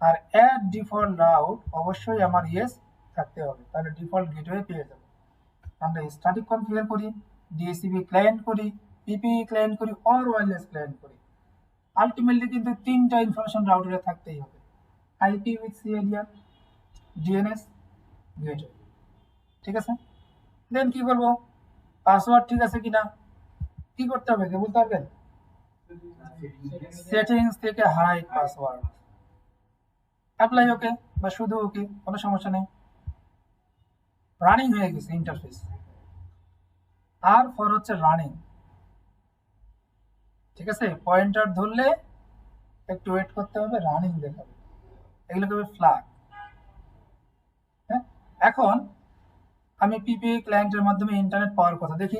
আর অ্যাড ডিফল্ট রাউট অবশ্যই আমার ইয়েস থাকতে হবে, তাহলে ডিফল্ট গেটওয়ে পেয়ে যাব। আমরা স্ট্যাটিক কনফিগার করি, ডিএসসিপি ক্লায়েন্ট করি, পিপিই ক্লায়েন্ট করি, অর ওয়্যারলেস ক্লায়েন্ট করি, আলটিমেটলি কিন্তু 3টা ইনফরমেশন রাউটারে থাকতেই হবে, আইপি উইথ সিএডিআর, ডিএনএস, গেটওয়ে, ঠিক আছে। দেন কি করব, পাসওয়ার্ড ঠিক আছে কিনা কি করতে হবে কে বলতে পারবেন, সেটিংস থেকে হাইড পাসওয়ার্ড, অ্যাপ্লাই ওকে বা শুধু ওকে, কোনো সমস্যা নেই। রানিং হয়ে গেছে ইন্টারফেস, আর ফর হচ্ছে রানিং, ঠিক আছে। পয়েন্টার ধরলে একটু ওয়েট করতে হবে, রানিং দেখাবে, এগুলোকে হবে ফ্ল্যাগ। হ্যাঁ, এখন আমি পিপিই ক্লায়েন্টের মাধ্যমে ইন্টারনেট পাওয়ার কথা দেখি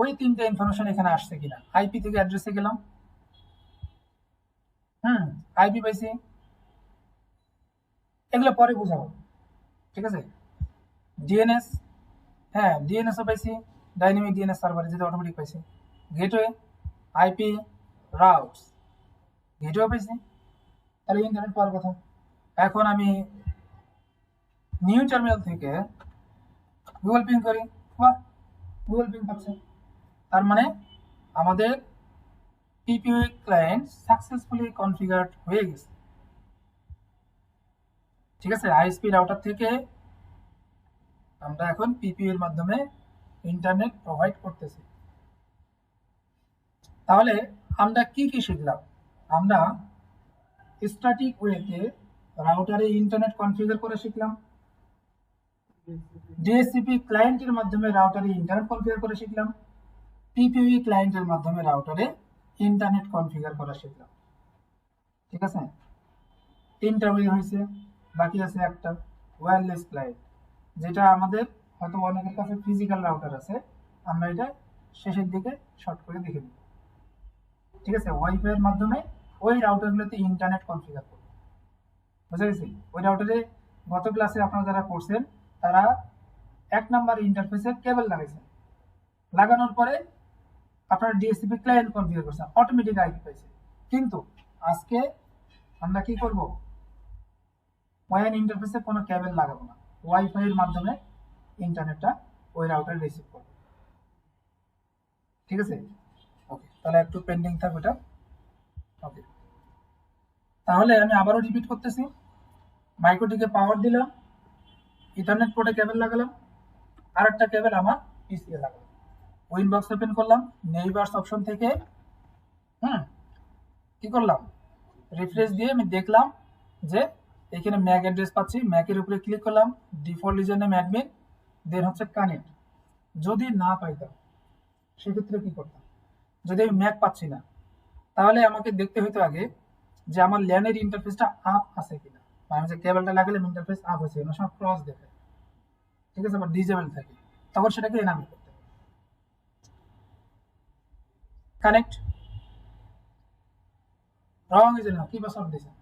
ওই 3টে ইনফরমেশন এখানে আসছে কিনা। আইপি থেকে অ্যাড্রেসে গেলাম, আইপি পাইছি, এগুলো পরে বুঝাবো, ঠিক আছে। ডিএনএস, হ্যাঁ ডিএনএসও পাইছি, ডাইনামিক ডিএনএস সার্ভারে যেটা অটোমেটিক পাইছি। গেটওয়ে, আইপি, রাউটস, গেটওয়ে পাইছি, তাহলে ইন্টারনেট পাওয়ার কথা। এখন আমি নিউ টার্মিনাল থেকে গুগল পিং করি, বাহ গুগল পিং পাচ্ছে, তার মানে আমাদের পিপিওই ক্লায়েন্ট সাকসেসফুলি কনফিগার্ড হয়ে গেছে, ঠিক আছে। আইএসপি রাউটার থেকে আমরা এখন পিপিইউ এর মাধ্যমে ইন্টারনেট প্রোভাইড করতেছি। তাহলে আমরা কি কি শিখলাম, আমরা স্ট্যাটিক ওয়েতে রাউটারে ইন্টারনেট কনফিগার করে শিখলাম, ডিএসসিপি ক্লায়েন্টের মাধ্যমে রাউটারে ইন্টারনেট কনফিগার করে শিখলাম, পিপিইউ ক্লায়েন্টের মাধ্যমে রাউটারে ইন্টারনেট কনফিগার করা শিখলাম। ঠিক আছে, তিনটা ওয়ে হয়েছে, বাকি আছে একটা ওয়্যারলেস ক্লায়েন্ট, যেটা আমাদের হয়তো অনেকের কাছে ফিজিক্যাল রাউটার আছে, আমরা এটা শেষের দিকে শর্ট করে দেখে দিই। ঠিক আছে, ওয়াইফাই এর মাধ্যমে ওই রাউটারগুলোতে ইন্টারনেট কনফিগার করব। বুঝা গেছে? ওই রাউটারে গত ক্লাসে আপনারা যারা করছেন তারা 1 নাম্বার ইন্টারফেসে কেবল লাগাইছেন, লাগানোর পরে আপনারা ডিএসসিপি ক্লায়েন্ট কনফিগার করছেন, অটোমেটিক আইপি পাইছে। কিন্তু আজকে আমরা কি করব, ওয়ান ইন্টারফেসে কোনো কেবল লাগাবো না, ওয়াইফাই এর মাধ্যমে ইন্টারনেটটা ওই রাউটারে রিসিভ করবে। ঠিক আছে, ওকে, তাহলে একটু পেন্ডিং থাকবে এটা। ওকে, তাহলে আমি আবারও রিপিট করতেছি, মাইক্রোটিকে পাওয়ার দিলাম, ইথারনেট পোর্টে কেবল লাগালাম, আর একটা কেবল আমার পিসি এ লাগালাম, উইনবক্স ওপেন করলাম, নেইবারস অপশন থেকে কি করলাম, রিফ্রেশ দিয়ে আমি দেখলাম যে এখানে ম্যাক অ্যাড্রেস পাচ্ছি, ম্যাকের উপরে ক্লিক করলাম, ডিফল্ট ইউজার নেম অ্যাডমিন, দেন হচ্ছে কানেক্ট। যদি না পাইতাম সেক্ষেত্রে কি করতাম, যদি আমি ম্যাক পাচ্ছি না তাহলে আমাকে দেখতে হতো আগে যে আমার ল্যানের ইন্টারফেসটা আপ আছে কিনা, আমি যে কেবলটা লাগালাম ইন্টারফেস আপ হয়েছে, অনেক সময় ক্রস দেখায়, ঠিক আছে, আবার ডিজেবল থাকে, তখন সেটাকে এনাবল করতে হবে। কানেক্ট, রং হয়েছে না, কি পাসওয়ার্ড দিয়েছেন?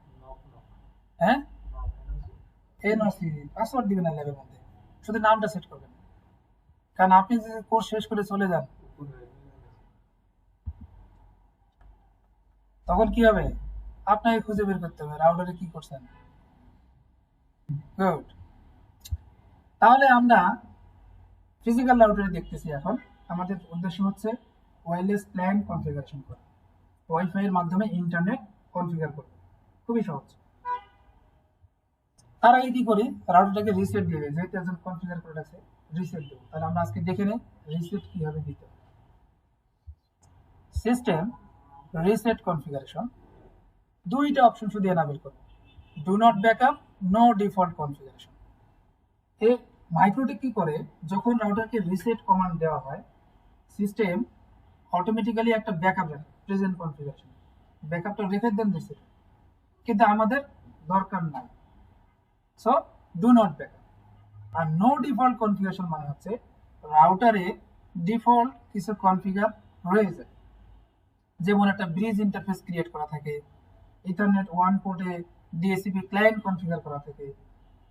হ্যাঁ, এনওসি পাসওয়ার্ড দিবেন না ল্যাবের মধ্যে, শুধু নামটা সেট করবেন, কারণ আপনি যে কোর্স শেষ করে চলে যান তখন কি হবে, আপনাকে খুঁজে বের করতে হবে রাউটারে কি করছেন। গুড, তাহলে আমরা ফিজিক্যাল রাউটারে দেখতেছি। এখন আমাদের উদ্দেশ্য হচ্ছে ওয়্যারলেস ক্লায়েন্ট কনফিগারেশন করা, ওয়াইফাই এর মাধ্যমে ইন্টারনেট কনফিগার করা, খুবই সহজ। তার আগে কি করি, রাউটারটাকে রিসেট দিয়ে দেয়, যেহেতু একজন কনফিগার করে আছে রিসেট দেবো। তাহলে আমরা আজকে দেখে নেই রিসেট কিভাবে দিতে হবে। সিস্টেম রিসেট কনফিগারেশন, দুইটা অপশন শুধু এনাবেল করব, do not backup, no default configuration. এই মাইক্রোটিক কি করে, যখন রাউটারকে রিসেট কমান্ড দেওয়া হয় সিস্টেম অটোমেটিক্যালি একটা ব্যাকআপ রাখে প্রেজেন্ট কনফিগারেশন, ব্যাকআপটা রেখে দেন রিসেট, কিন্তু আমাদের দরকার নাই। So do not backup. আর নো ডিফল্ট কনফিগারেশন মানে হচ্ছে রাউটারে ডিফল্ট কিছু কনফিগার রয়ে যায়, যেমন একটা ব্রিজ ইন্টারফেস ক্রিয়েট করা থাকে, ইথারনেট 1 পোর্টে ডিএসসিপি ক্লায়েন্ট কনফিগার করা থাকে,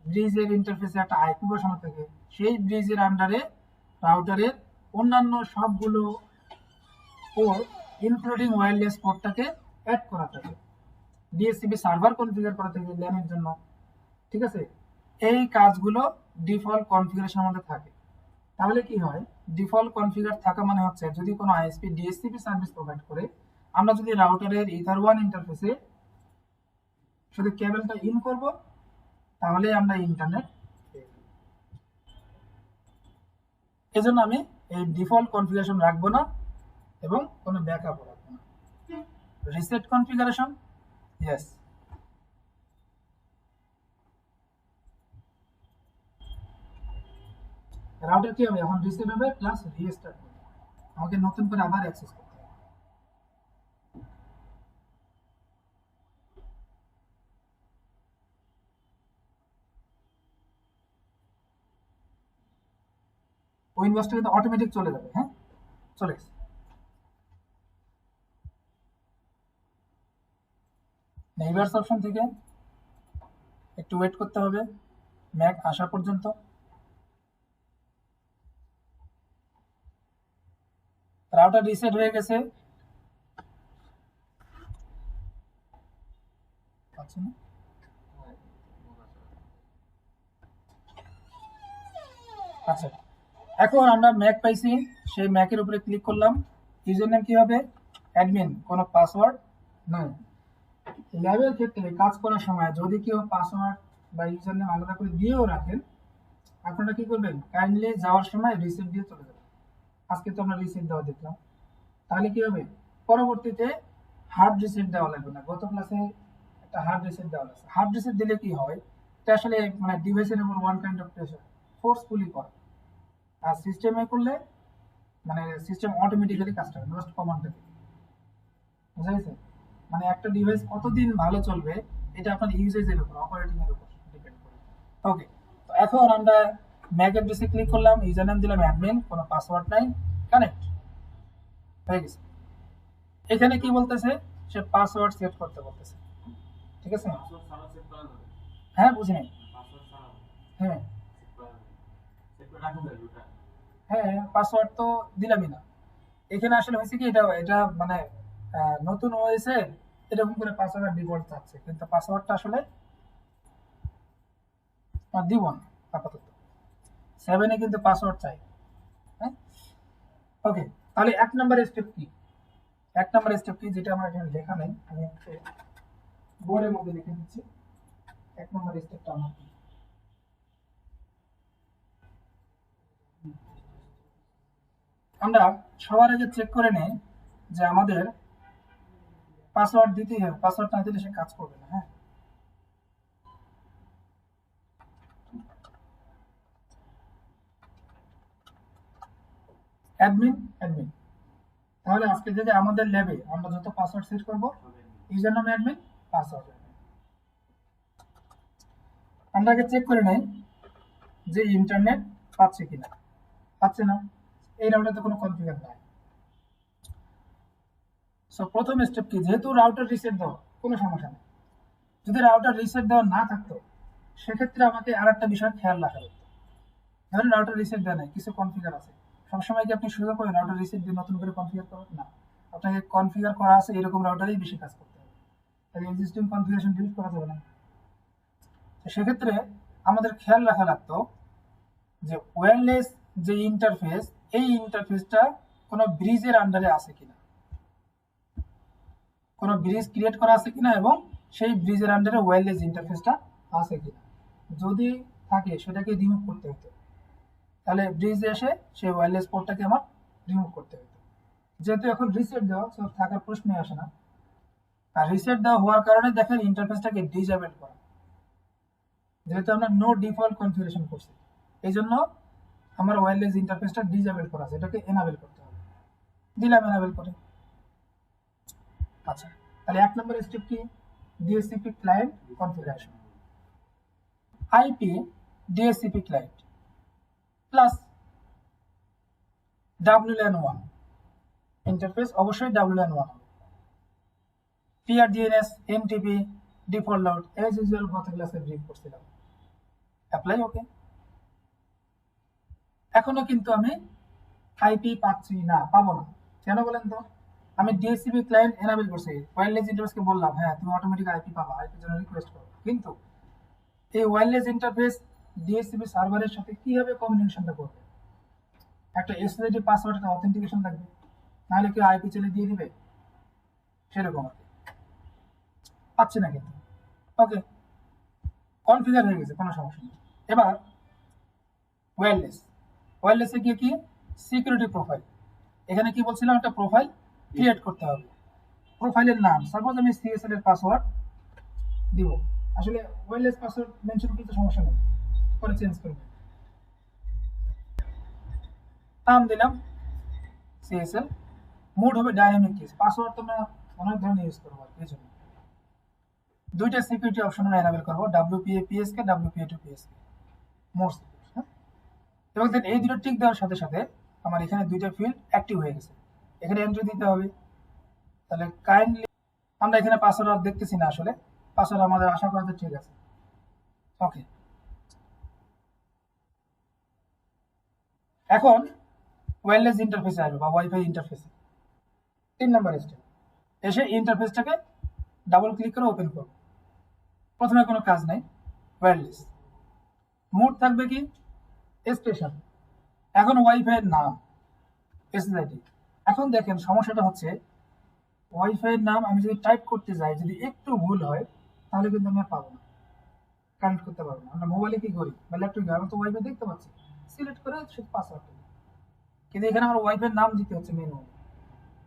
ব্রিজের ইন্টারফেসে একটা আইপি বসানো থাকে, সেই ব্রিজের আন্ডারে রাউটারের অন্যান্য সবগুলো পোর্ট ইনক্লুডিং ওয়্যারলেস পোর্টটাকে অ্যাড করা থাকে, ডিএসসিপি সার্ভার কনফিগার করা থাকে ল্যানের জন্য। ঠিক আছে, এই কাজগুলো ডিফল্ট কনফিগারেশন মধ্যে থাকে। তাহলে কি হয়, ডিফল্ট কনফিগার থাকা মানে হচ্ছে যদি কোনো আইএসপি ডিএসসিপি সার্ভিস প্রোভাইড করে, আমরা যদি রাউটারের ইথার1 ইন্টারফেসে শুধু কেবলটা ইন করব তাহলে আমরা ইন্টারনেট পেয়ে যাব। এজন্য আমি এই ডিফল্ট কনফিগারেশন রাখবো না এবং কোনো ব্যাকআপও রাখবো না। রিসেট কনফিগারেশন, ইয়েস, রাউটার কি হবে, এখন রিসেট হবে প্লাস রিস্টার্ট হবে, আমাকে নতুন করে আবার অ্যাক্সেস করতে হবে। উইন্ডোজটা কিন্তু অটোমেটিক চলে যাবে। হ্যাঁ, চলে গেছে। নেইবারস অপশন থেকে একটু ওয়েট করতে হবে ম্যাক আসা পর্যন্ত। রাউটার রিসেট হয়ে গেছে, আচ্ছা, এখন আমরা ম্যাক পাইছি, সেই ম্যাকের উপরে ক্লিক করলাম, ইউজার নেম কি হবে, অ্যাডমিন, কোনো পাসওয়ার্ড নয়। ল্যাবের ক্ষেত্রে কাজ করার সময় যদি কেউ পাসওয়ার্ড বা ইউজার নেম আলাদা করে দিয়েও রাখেন, আপনারা কি করবেন, কাইন্ডলি যাওয়ার সময় রিসেট দিয়ে চলে যাবেন। আজকে তো আমরা রিসেট দেওয়া দেখলাম, তাহলে কি হবে, পরবর্তীতে হার্ড রিসেট দেওয়া লাগবে না। গত ক্লাসে একটা হার্ড রিসেট দেওয়া লাগছে, হার্ড রিসেট দিলে কি হয়, এটা আসলে মানে ডিভাইসের উপর one kind of pressure, forcefully করে। আর সিস্টেমে করলে মানে সিস্টেম অটোমেটিক্যালি কাজটা করে, জাস্ট কমান্ডটা দিই। বুঝা গেছে? মানে একটা ডিভাইস কতদিন ভালো চলবে এটা আপনার ইউজেজের উপর, অপারেটিং এর উপর ডিপেন্ড করে। ওকে, তো এখন আমরা ম্যাক অ্যাড্রেসে ক্লিক করলাম, ইউজার নেম দিলাম অ্যাডমিন, কোনো পাসওয়ার্ড নাই, কানেক্ট হয়ে গেছে। এখানে কি বলতেছে, সে পাসওয়ার্ড সেট করতে বলতেছে, ঠিক আছে? হ্যাঁ বুঝি নাই। হ্যাঁ হ্যাঁ, পাসওয়ার্ড তো দিলামই না। এখানে আসলে হয়েছে কি, এটা এটা মানে নতুন ওএসে এরকম করে পাসওয়ার্ড ডিফল্ট চাচ্ছে, কিন্তু পাসওয়ার্ডটা আসলে দিব না আপাতত। 7 এ কিন্তু পাসওয়ার্ড চাই। হ্যাঁ, ওকে, তাহলে 1 নম্বর স্টেপ কি? 1 নম্বর স্টেপ কি, যেটা আমার এখানে লেখা নেই, আমি একটু বোর্ডের মধ্যে লিখে দিচ্ছি। 1 নম্বর স্টেপটা আমার কি? আমরা সবার আগে চেক করে নেই যে আমাদের পাসওয়ার্ড দিতেই হবে, পাসওয়ার্ড না দিলে সে কাজ করবে না। হ্যাঁ, অ্যাডমিন অ্যাডমিন, তাহলে আজকে থেকে আমাদের ল্যাবে আমরা যত পাসওয়ার্ড সেট করব, ইউজার নাম অ্যাডমিন, পাসওয়ার্ড। আমরা আগে চেক করে নেই যে ইন্টারনেট পাচ্ছে কিনা, পাচ্ছে না, এই রাউটারে কোনো কনফিগার নাই। সো প্রথম স্টেপ কি, যেহেতু রাউটার রিসেট দেওয়া, কোনো সমস্যা নেই। যদি রাউটার রিসেট দেওয়া না থাকতো সেক্ষেত্রে আমাকে আর একটা বিষয় খেয়াল রাখা হতো। ধরেন রাউটার রিসেট দেওয়া নাই, কিছু কনফিগার আছে, সবসময় কি আপনি সুযোগ পাবেন রাউটার রিসেট দিয়ে নতুন করে কনফিগার করবেন না? আপনাকে কনফিগার করা আছে এরকম রাউটারেই বেশি কাজ করতে হবে, তাহলে এক্সিস্টিং কনফিগারেশন ডিলিট করা যাবে না। তো সেক্ষেত্রে আমাদের খেয়াল রাখা লাগতো যে ওয়্যারলেস যে ইন্টারফেস, এই ইন্টারফেসটা কোনো ব্রিজের আন্ডারে আছে কিনা, কোনো ব্রিজ ক্রিয়েট করা আছে কিনা, এবং সেই ব্রিজের আন্ডারে ওয়্যারলেস ইন্টারফেসটা আছে কিনা। যদি থাকে সেটাকে রিমুভ করতে হতো, তাহলে ব্রিজে এসে সেই ওয়্যারলেস পোর্টটাকে আমার রিমুভ করতে হতো। যেহেতু এখন রিসেট দেওয়া, সব থাকার প্রশ্নই আসে না। আর রিসেট দেওয়া হওয়ার কারণে দেখেন ইন্টারফেসটাকে ডিসেবল করা, যেহেতু আমরা নো ডিফল্ট কনফিগারেশন করছি, এই জন্য আমার ওয়্যারলেস ইন্টারফেসটা ডিসেবল করা আছে, এটাকে এনাবেল করতে হবে। দিলাম এনাবেল করে। আচ্ছা, তাহলে 1 নম্বর স্টেপ কি, DSCP client configuration, IP DSCP client plus WLAN 1 interface, অবশ্যই WLAN 1 হবে। PRDNS MTP default out age usual, গত ক্লাসে ব্রিফ করছিলাম। অ্যাপ্লাই, ওকে। এখনো কিন্তু আমি আইপি পাচ্ছি না, পাবো না, কেন বলেন তো? আমি ডিএসসিপি ক্লায়েন্ট এনাবেল করছি, ওয়্যারলেস ইন্টারফেসকে বললাম হ্যাঁ তুমি অটোমেটিক আইপি পাবা, আইপির জন্য রিকোয়েস্ট করো, কিন্তু এই ওয়্যারলেস ইন্টারফেস ডিএসসিপি সার্ভারের সাথে কিভাবে কমিউনিকেশনটা করবে? একটা এসএসআইডি পাসওয়ার্ড, একটা অথেন্টিকেশন লাগবে, নাহলে কেউ আইপি চলে দিয়ে দিবে, সেরকম আর কি। পাচ্ছি না কিন্তু। ওকে, কনফিগার হয়ে গেছে, কোনো সমস্যা নেই। এবার ওয়্যারলেস, ওয়্যারলেসে গিয়ে কি সিকিউরিটি প্রোফাইল, এখানে কি বলছিলাম, একটা প্রোফাইল ক্রিয়েট করতে হবে। প্রোফাইলের নাম, সাপোজ আমি সিএসএল এর পাসওয়ার্ড দিব, আসলে ওয়্যারলেস পাসওয়ার্ড মেনশন করতে সমস্যা নেই, পরে চেঞ্জ করবে। নাম দিলাম সিএসএল, মোড হবে ডাইনামিক কিস, পাসওয়ার্ড তোমরা অনেক ধরনের ইউজ করবো, এই জন্য দুইটা সিকিউরিটি অপশন আমরা এনাবেল করবো, WPA PSK, WPA two PSK, mode security. হ্যাঁ, এবং দেন এই দুটো টিক দেওয়ার সাথে সাথে আমার এখানে দুইটা ফিল্ড অ্যাক্টিভ হয়ে গেছে, এখানে এন্ট্রি দিতে হবে। তাহলে কাইন্ডলি, আমরা এখানে পাসওয়ার্ড আর দেখতেছি না, আসলে পাসওয়ার্ড আমাদের আশা করা ঠিক আছে। ওকে, এখন ওয়্যারলেস ইন্টারফেসে আসবে বা ওয়াইফাই ইন্টারফেসে। 3 নম্বর স্টেপ, এসে ইন্টারফেসটাকে ডাবল ক্লিক করে ওপেন করব। প্রথমে কোনো কাজ নাই, ওয়্যারলেস মোড থাকবে কি স্টেশন, এখন ওয়াইফাই এর নাম এসএসআইডি। এখন দেখেন সমস্যাটা হচ্ছে, ওয়াইফাই এর নাম আমি যদি টাইপ করতে যাই, যদি একটু ভুল হয় তাহলে কিন্তু আমি আর পাবো না, কানেক্ট করতে পারবো না। আমরা মোবাইলে কি করি বা ল্যাপটপে, আমরা তো ওয়াইফাই দেখতে পাচ্ছি, সিলেক্ট করে শুধু পাসওয়ার্ড, কিন্তু এখানে আমার ওয়াইফাই নাম দিতে হচ্ছে ম্যানুয়ালি।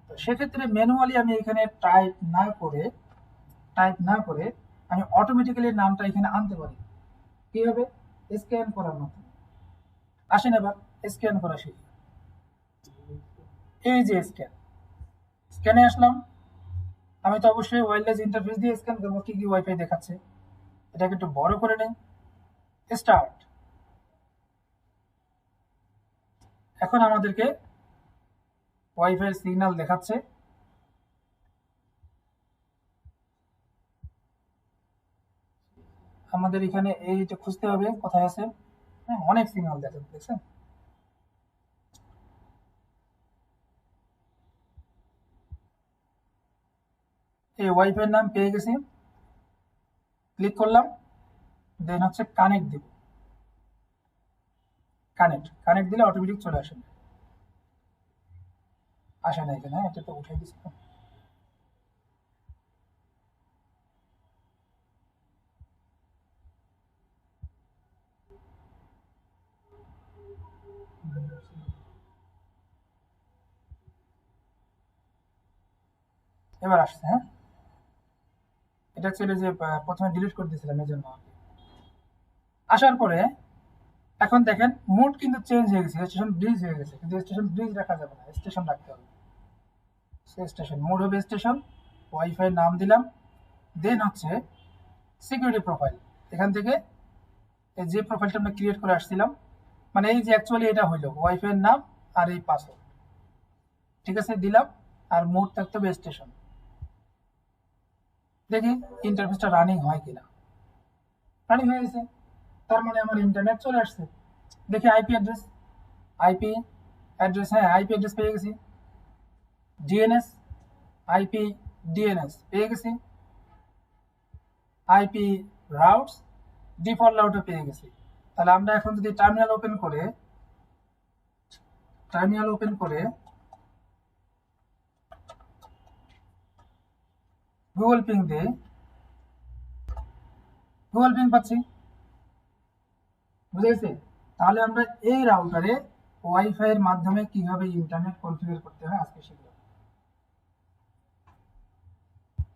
তো সেক্ষেত্রে ম্যানুয়ালি আমি এখানে টাইপ না করে আমি অটোমেটিক্যালি নামটা এখানে আনতে পারি। কিভাবে? স্ক্যান করার মাধ্যমে। আসেন এবার স্ক্যান করা শিখি। এই যে স্ক্যানে আসলাম। আমি তো অবশ্যই ওয়্যারলেস ইন্টারফেস দিয়ে স্ক্যান করবো কি কি ওয়াইফাই দেখাচ্ছে। এটাকে একটু বড় করে নেই। স্টার্ট। এখন আমাদেরকে ওয়াইফাই সিগন্যাল দেখাচ্ছে। আমাদের এখানে এইটা খুঁজতে হবে কোথায় আছে। হ্যাঁ, অনেক সিগন্যাল দেখছেন। এই ওয়াইফাই নাম পেয়ে গেছি, ক্লিক করলাম, দেন হচ্ছে কানেক্ট দিব। কানেক্ট দিলে অটোমেটিক চলে আসে। আসে না এখানে, এটা তো উঠে দিচ্ছি। এবার আসছে। হ্যাঁ, এটা ছিল যে প্রথমে ডিলিট করে দিয়েছিলাম এই জন্য। আসার পরে এখন দেখেন মোড কিন্তু চেঞ্জ হয়ে গেছে, স্টেশন ব্রিজ হয়ে গেছে, কিন্তু স্টেশন ব্রিজ রাখা যাবে না, স্টেশন রাখতে হবে। সে স্টেশন মোড হবে স্টেশন। ওয়াইফাই নাম দিলাম, দেন হচ্ছে সিকিউরিটি প্রোফাইল। এখান থেকে এই যে প্রোফাইলটা আমরা ক্রিয়েট করে আসছিলাম, মানে এই যে অ্যাকচুয়ালি এটা হইলো ওয়াইফাই নাম আর এই পাসওয়ার্ড, ঠিক আছে, দিলাম। আর মোড থাকতে হবে স্টেশন। দেখি ইন্টারফেসটা রানিং হয় কিনা। রানিং হয়ে গেছে, তার মানে আমার ইন্টারনেট চলে আসছে। দেখি আইপি অ্যাড্রেস, হ্যাঁ আইপি অ্যাড্রেস পেয়ে গেছি। ডিএনএস, আইপি ডিএনএস পেয়ে গেছি। আইপি রাউটস, ডিফল্ট রাউটে পেয়ে গেছি। তাহলে আমরা এখন যদি টার্মিনাল ওপেন করে গুগল পিং দিয়ে গুগল পিং পাচ্ছি, বুঝে গেছে। তাহলে আমরা এই রাউটারে ওয়াইফাই এর মাধ্যমে কিভাবে ইন্টারনেট কনফিগার করতে হয় আজকে শিখলাম।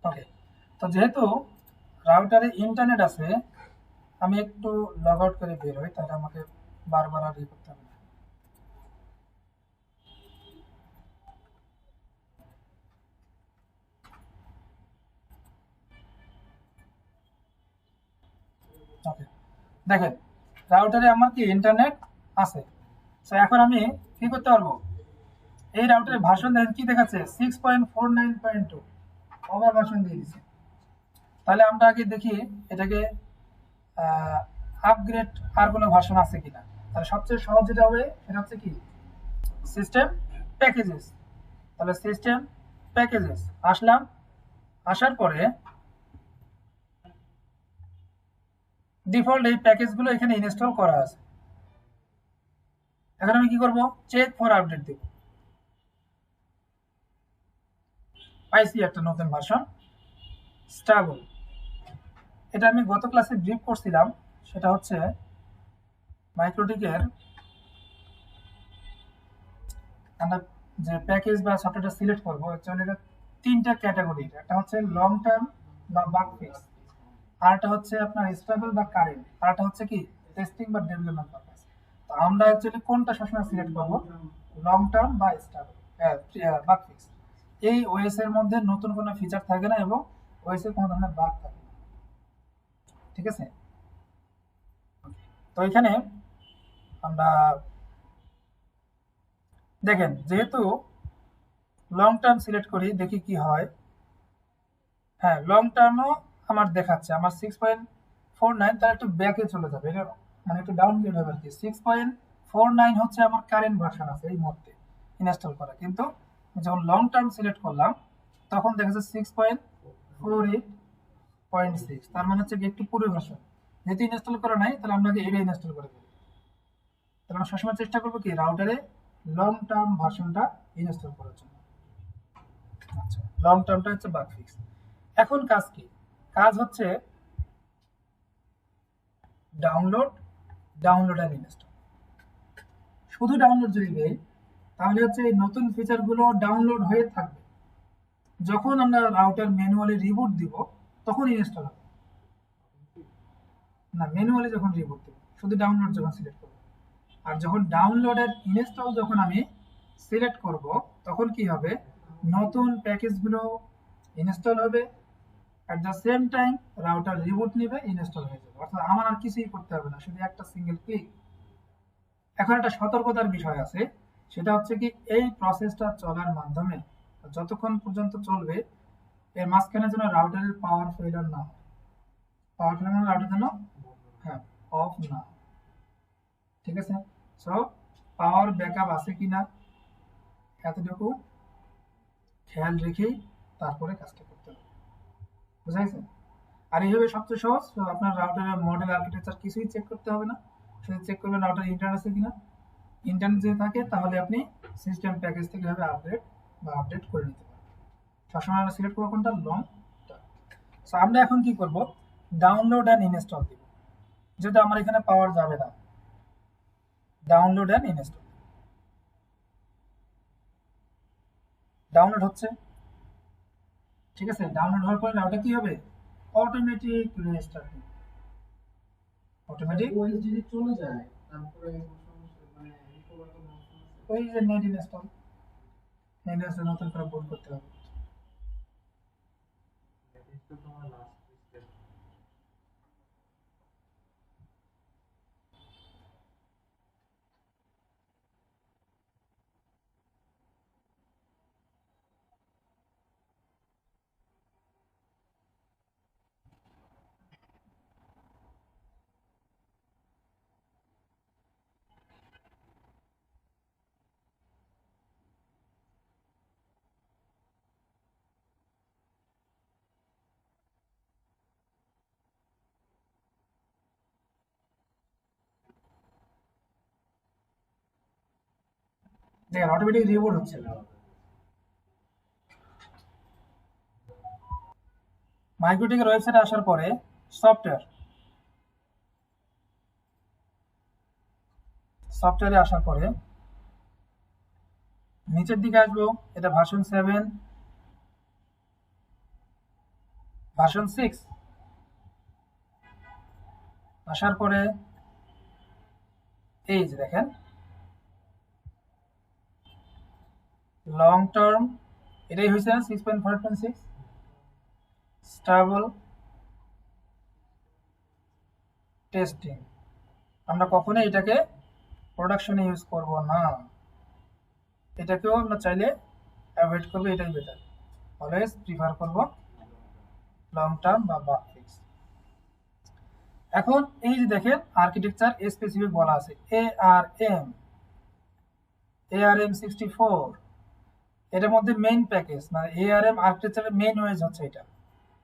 ওকে, তো যেহেতু রাউটারে ইন্টারনেট আছে, আমি একটু লগ আউট করে বের হই, তাহলে আমাকে বারবার আর ইয়ে করতে হবে না। ওকে, দেখেন রাউটারে আমার কি ইন্টারনেট আছে। তো এখন আমি কি করতে পারবো, এই রাউটারের ভার্সন দেখেন কি দেখাচ্ছে, 6.49.2 ওভার ভার্সন দিয়ে দিচ্ছে। তাহলে আমরা আগে দেখি এটাকে আপগ্রেড আর কোনো ভার্সন আছে কিনা। তাহলে সবচেয়ে সহজ যেটা হবে সেটা হচ্ছে কি, সিস্টেম প্যাকেজেস। তাহলে সিস্টেম প্যাকেজেস আসলাম, আসার পরে ডিফল্ট এই প্যাকেজগুলো এখানে ইনস্টল করা আছে। এখন আমি কি করব, চেক ফর আপডেট দেব। পাইছি একটা নতুন ভার্সন স্টেবল। এটা আমি গত ক্লাসে ব্রিফ করছিলাম, সেটা হচ্ছে মাইক্রোটিকের আমরা যে প্যাকেজ বা সফটওয়্যারটা সিলেক্ট করবো, অ্যাকচুয়ালি এটা তিনটা ক্যাটাগরির। একটা হচ্ছে লং টার্ম বা বাগ ফিক্স, আরটা হচ্ছে আপনার স্টেবল বা কারেন্ট, আরটা হচ্ছে কি টেস্টিং বা ডেভেলপমেন্ট পারপাস। তো আমরা অ্যাকচুয়ালি কোনটা সবসময় সিলেক্ট করবো, লং টার্ম বা স্টেবল বাগ ফিক্স। এই ওএস এর মধ্যে নতুন কোনো ফিচার থাকে না এবং ওএস এর কোনো ধরনের বাগ থাকে না, ঠিক আছে। তো এখানে আমরা দেখেন যেহেতু লং টার্ম সিলেক্ট করি, দেখি কি হয়। হ্যাঁ, লং টার্মও আমার দেখাচ্ছে, আমার 6.49, তার একটু ব্যাকে চলে যাবে, এটা মানে একটু ডাউনগ্রেড হবে আর কি। 6.49 হচ্ছে আমার কারেন্ট ভার্সন আছে এই মুহূর্তে ইনস্টল করা, কিন্তু যখন লং টার্ম সিলেক্ট করলাম তখন দেখা যাচ্ছে 6.48.6, তার মানে হচ্ছে একটু পুরো ভার্সন। যেহেতু ইনস্টল করা নাই, তাহলে আমরা এটা ইনস্টল করে দেবো। তাহলে আমরা সবসময় চেষ্টা করবো কি রাউটারে লং টার্ম ভার্সনটা ইনস্টল করার জন্য। আচ্ছা, লং টার্মটা হচ্ছে বাগ ফিক্স। এখন কাজ কি, কাজ হচ্ছে ডাউনলোড আর ইনস্টল। শুধু ডাউনলোড যদি দেই তাহলে হচ্ছে এই নতুন ফিচারগুলো ডাউনলোড হয়ে থাকবে, যখন আমরা রাউটার ম্যানুয়ালি রিবুট দিব তখন ইনস্টল হবে না। ম্যানুয়ালি যখন রিবুট দেব, শুধু ডাউনলোড যখন সিলেক্ট করব, আর যখন ডাউনলোড আর ইনস্টল যখন আমি সিলেক্ট করব তখন কি হবে, নতুন প্যাকেজগুলো ইনস্টল হবে, at the same time router reboot নেবে, ইনস্টল হয়ে যাবে। অর্থাৎ আমার আর কিছুই করতে হবে না, শুধু একটা সিঙ্গেল ক্লিক। এখন একটা সতর্কতার বিষয় আছে, সেটা হচ্ছে কি এই প্রসেসটা চলার মাধ্যমে যতক্ষণ পর্যন্ত চলবে এর মাঝখানে যেন রাউটারের পাওয়ার ফেলার না হয়, পাওয়ার ফেলার মানে রাউটার যেন হ্যাঁ অফ না হয়। ঠিক আছে, সো পাওয়ার ব্যাকআপ আছে কিনা এতটুকু খেয়াল রেখেই তারপরে কাজটা করতে হবে, বুঝা গেছে? আর এইভাবে সবচেয়ে সহজ, তো আপনার রাউটারের মডেল আর্কিটেকচার কিছুই চেক করতে হবে না, শুধু চেক করবেন রাউটার ইন্টারনেট আছে কিনা। ইন্টারনেট যদি থাকে তাহলে আপনি সিস্টেম প্যাকেজ থেকে এভাবে আপডেট করে নিতে পারবেন। সবসময় আমরা সিলেক্ট করবো কোনটা, লং টার্ম। সো আমরা এখন কি করব, ডাউনলোড অ্যান্ড ইনস্টল দিব। যেহেতু আমার এখানে পাওয়ার যাবে না, ডাউনলোড অ্যান্ড ইনস্টল। ডাউনলোড হচ্ছে, ঠিক আছে। ডাউনলোড হওয়ার পরে রাউটার কি হবে, অটোমেটিক রেজিস্টার হবে, অটোমেটিক। ওএস যদি চলে যায় তারপরে মানে রিকভার করার অপশন আছে? ওই যে নেট ইনস্টল, নেট ইনস্টল নতুন করে বুট করতে হবে। এটা তো আমার লাস্ট স্টেপ। দেখেন অটোমেটিক রিবুট হচ্ছে। মাইক্রোটেকের ওয়েবসাইটে আসার পরে সফটওয়্যারে আসার পরে নিচের দিকে আসবো, এটা ভার্সন 7, ভার্সন 6। আসার পরে এই যে দেখেন লং টার্ম, এটাই হয়েছে না 6.4.6 স্টেবল টেস্টিং। আমরা কখনোই এটাকে প্রোডাকশনে ইউজ করব না, এটাকেও আমরা চাইলে অ্যাভয়েড করবো, এটাই বেটার। অলওয়েজ প্রিফার করব লং টার্ম বা বাগ ফিক্স। এখন এই যে দেখেন আর্কিটেকচার স্পেসিফিক বলা আছে ARM 64, এটার মধ্যে মেইন প্যাকেজ মানে ARM আর্কিটেকচারের মেইন ওয়েজ হচ্ছে এটা,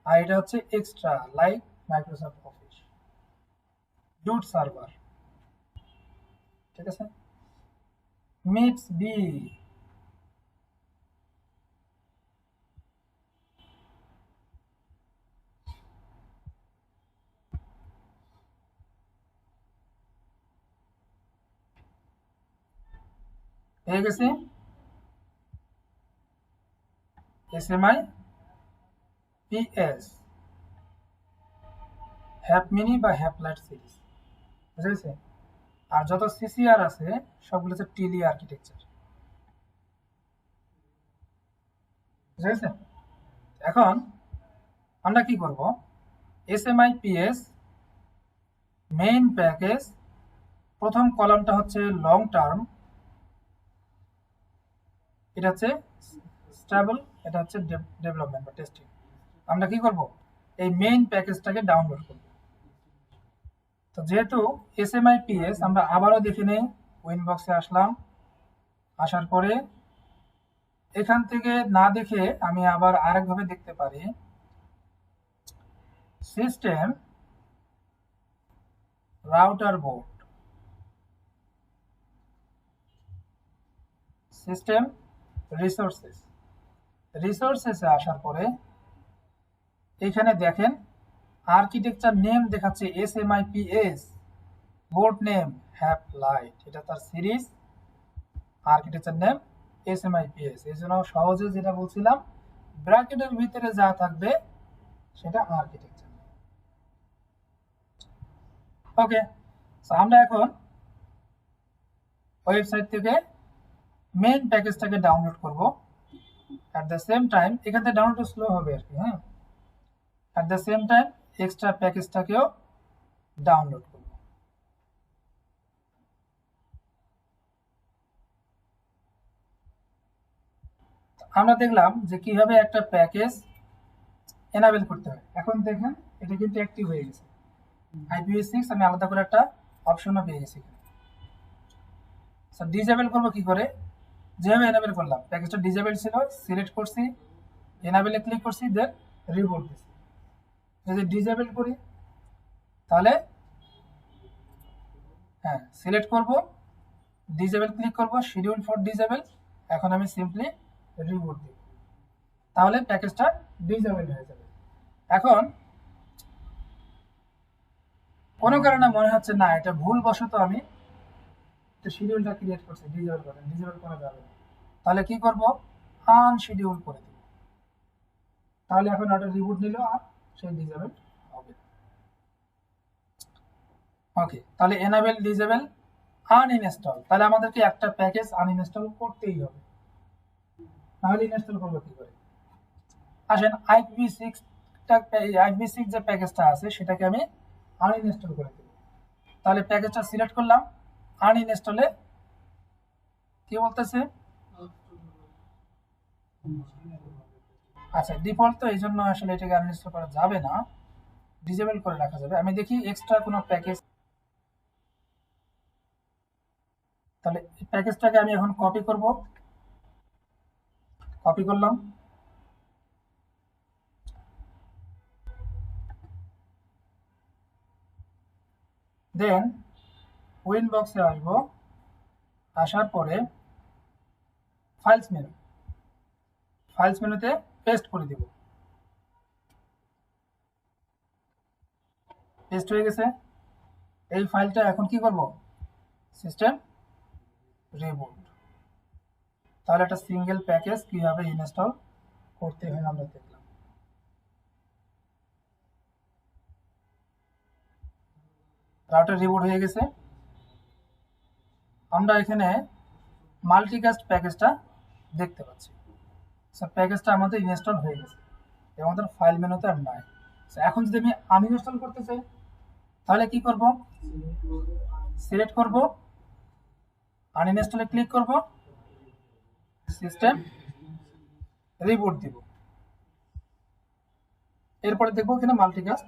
আর এটা হচ্ছে extra like Microsoft office root server. ঠিক আছে, মিটস বি, পেয়ে গেছি SMI PS হ্যাপ মিনি বা হ্যাপ লাইট সিরিজ, বুঝা গেছে? আর যত CCR আছে সবগুলো হচ্ছে টিলি আর্কিটেকচার, বুঝা গেছে? এখন আমরা কি করব, SMI PS মেইন প্যাকেজ, প্রথম কলামটা হচ্ছে লং টার্ম, এটা হচ্ছে স্টেবল, এটা হচ্ছে ডেভেলপমেন্ট বা টেস্টিং। আমরা কি করব, এই মেইন প্যাকেজটাকে ডাউনলোড করব। তো যেহেতু SMI PS আমরা আবারও দেখে নেই, উইনবক্সে আসলাম, আসার পরে এখান থেকে না দেখে আমি আবার আরেকভাবে দেখতে পারি, সিস্টেম রাউটার বোর্ড, সিস্টেম রিসোর্সেসে আসার পরে এখানে দেখেন আর্কিটেকচার নেম দেখাচ্ছে SMI PS, board name hap lite, এটা তার series, architecture name SMI PS। এই জন্য সহজে যেটা বলছিলাম ব্র্যাকেটের ভিতরে যা থাকবে সেটা আর্কিটেকচার। ওকে, আমরা এখন ওয়েবসাইট থেকে মেইন প্যাকেজটাকে ডাউনলোড করব। অ্যাট দ্য সেম টাইম এখান থেকে ডাউনলোড স্লো হবে আর কি, হ্যাঁ। At the same time extra প্যাকেজটাকেও ডাউনলোড করব। আমরা দেখলাম যে কিভাবে একটা প্যাকেজ এনাবেল করতে হয়। এখন দেখেন এটা কিন্তু অ্যাক্টিভ হয়ে গেছে। IPv6 আমি আলাদা করে একটা অপশনও পেয়ে গেছি। ডিসেবল করবো কি করে? যেভাবে এনাবেল করলাম, প্যাকেজটা ডিসেবল ছিল, সিলেক্ট করছি, এনাবেলে ক্লিক করছি, দেন রিবোট দিচ্ছি। যদি ডিসেবল করি তাহলে হ্যাঁ সিলেক্ট করব, ডিসেবল ক্লিক করব, শিডিউল ফর ডিসেবল, এখন আমি সিম্পলি রিবোট দিব, তাহলে প্যাকেজটা ডিসেবল হয়ে যাবে। এখন কোনো কারণে মনে হচ্ছে না এটা ভুলবশত আমি শিডিউলটা ক্রিয়েট করছি, ডিসেবল করা যাবে না, তাহলে কি করব? আনশিডিউল করে দেব, তাহলে এখন ওটা রিবুট নিল আর সেই ডিসেবল হবে। ওকে, তাহলে এনাবেল ডিসেবল আনইনস্টল, তাহলে আমাদেরকে একটা প্যাকেজ আনইনস্টল করতেই হবে, নাহলে ইনস্টল করবো কি করে? আসেন IPv6 যে প্যাকেজটা আছে সেটাকে আমি আনইনস্টল করে দেব। তাহলে প্যাকেজটা সিলেক্ট করলাম, আনইনস্টলে কি বলতেছে? আচ্ছা ডিফল্ট তো, এই জন্য আসলে এটাকে আনইনস্টল করা যাবে না, ডিসেবল করে রাখা যাবে। আমি দেখি এক্সট্রা কোনো প্যাকেজ, তাহলে এই প্যাকেজটাকে আমি এখন কপি করব, কপি করলাম, দেন উইন বক্সে আসবো, আসার পরে ফাইলস মেনুতে পেস্ট করে দিব, পেস্ট হয়ে গেছে। এই ফাইলটা এখন কি করব? সিস্টেম রিবুট, তাহলে একটা সিঙ্গেল প্যাকেজ কিভাবে ইনস্টল করতে হয় আমরা দেখলাম। রাউটার রিবুট হয়ে গেছে। আমরা এখানে মাল্টিকাস্ট প্যাকেজটা দেখতে পাচ্ছি, প্যাকেজটা আমাদের ইনস্টল হয়ে গেছে এবং আমাদের ফাইল মেনুতে আর নাই। এখন যদি আমি আনইনস্টল করতে চাই তাহলে কি করব? সিলেক্ট করব, আনইনস্টলে ক্লিক করব, সিস্টেম রিবুট দিব, এরপরে দেখবো এখানে মাল্টিকাস্ট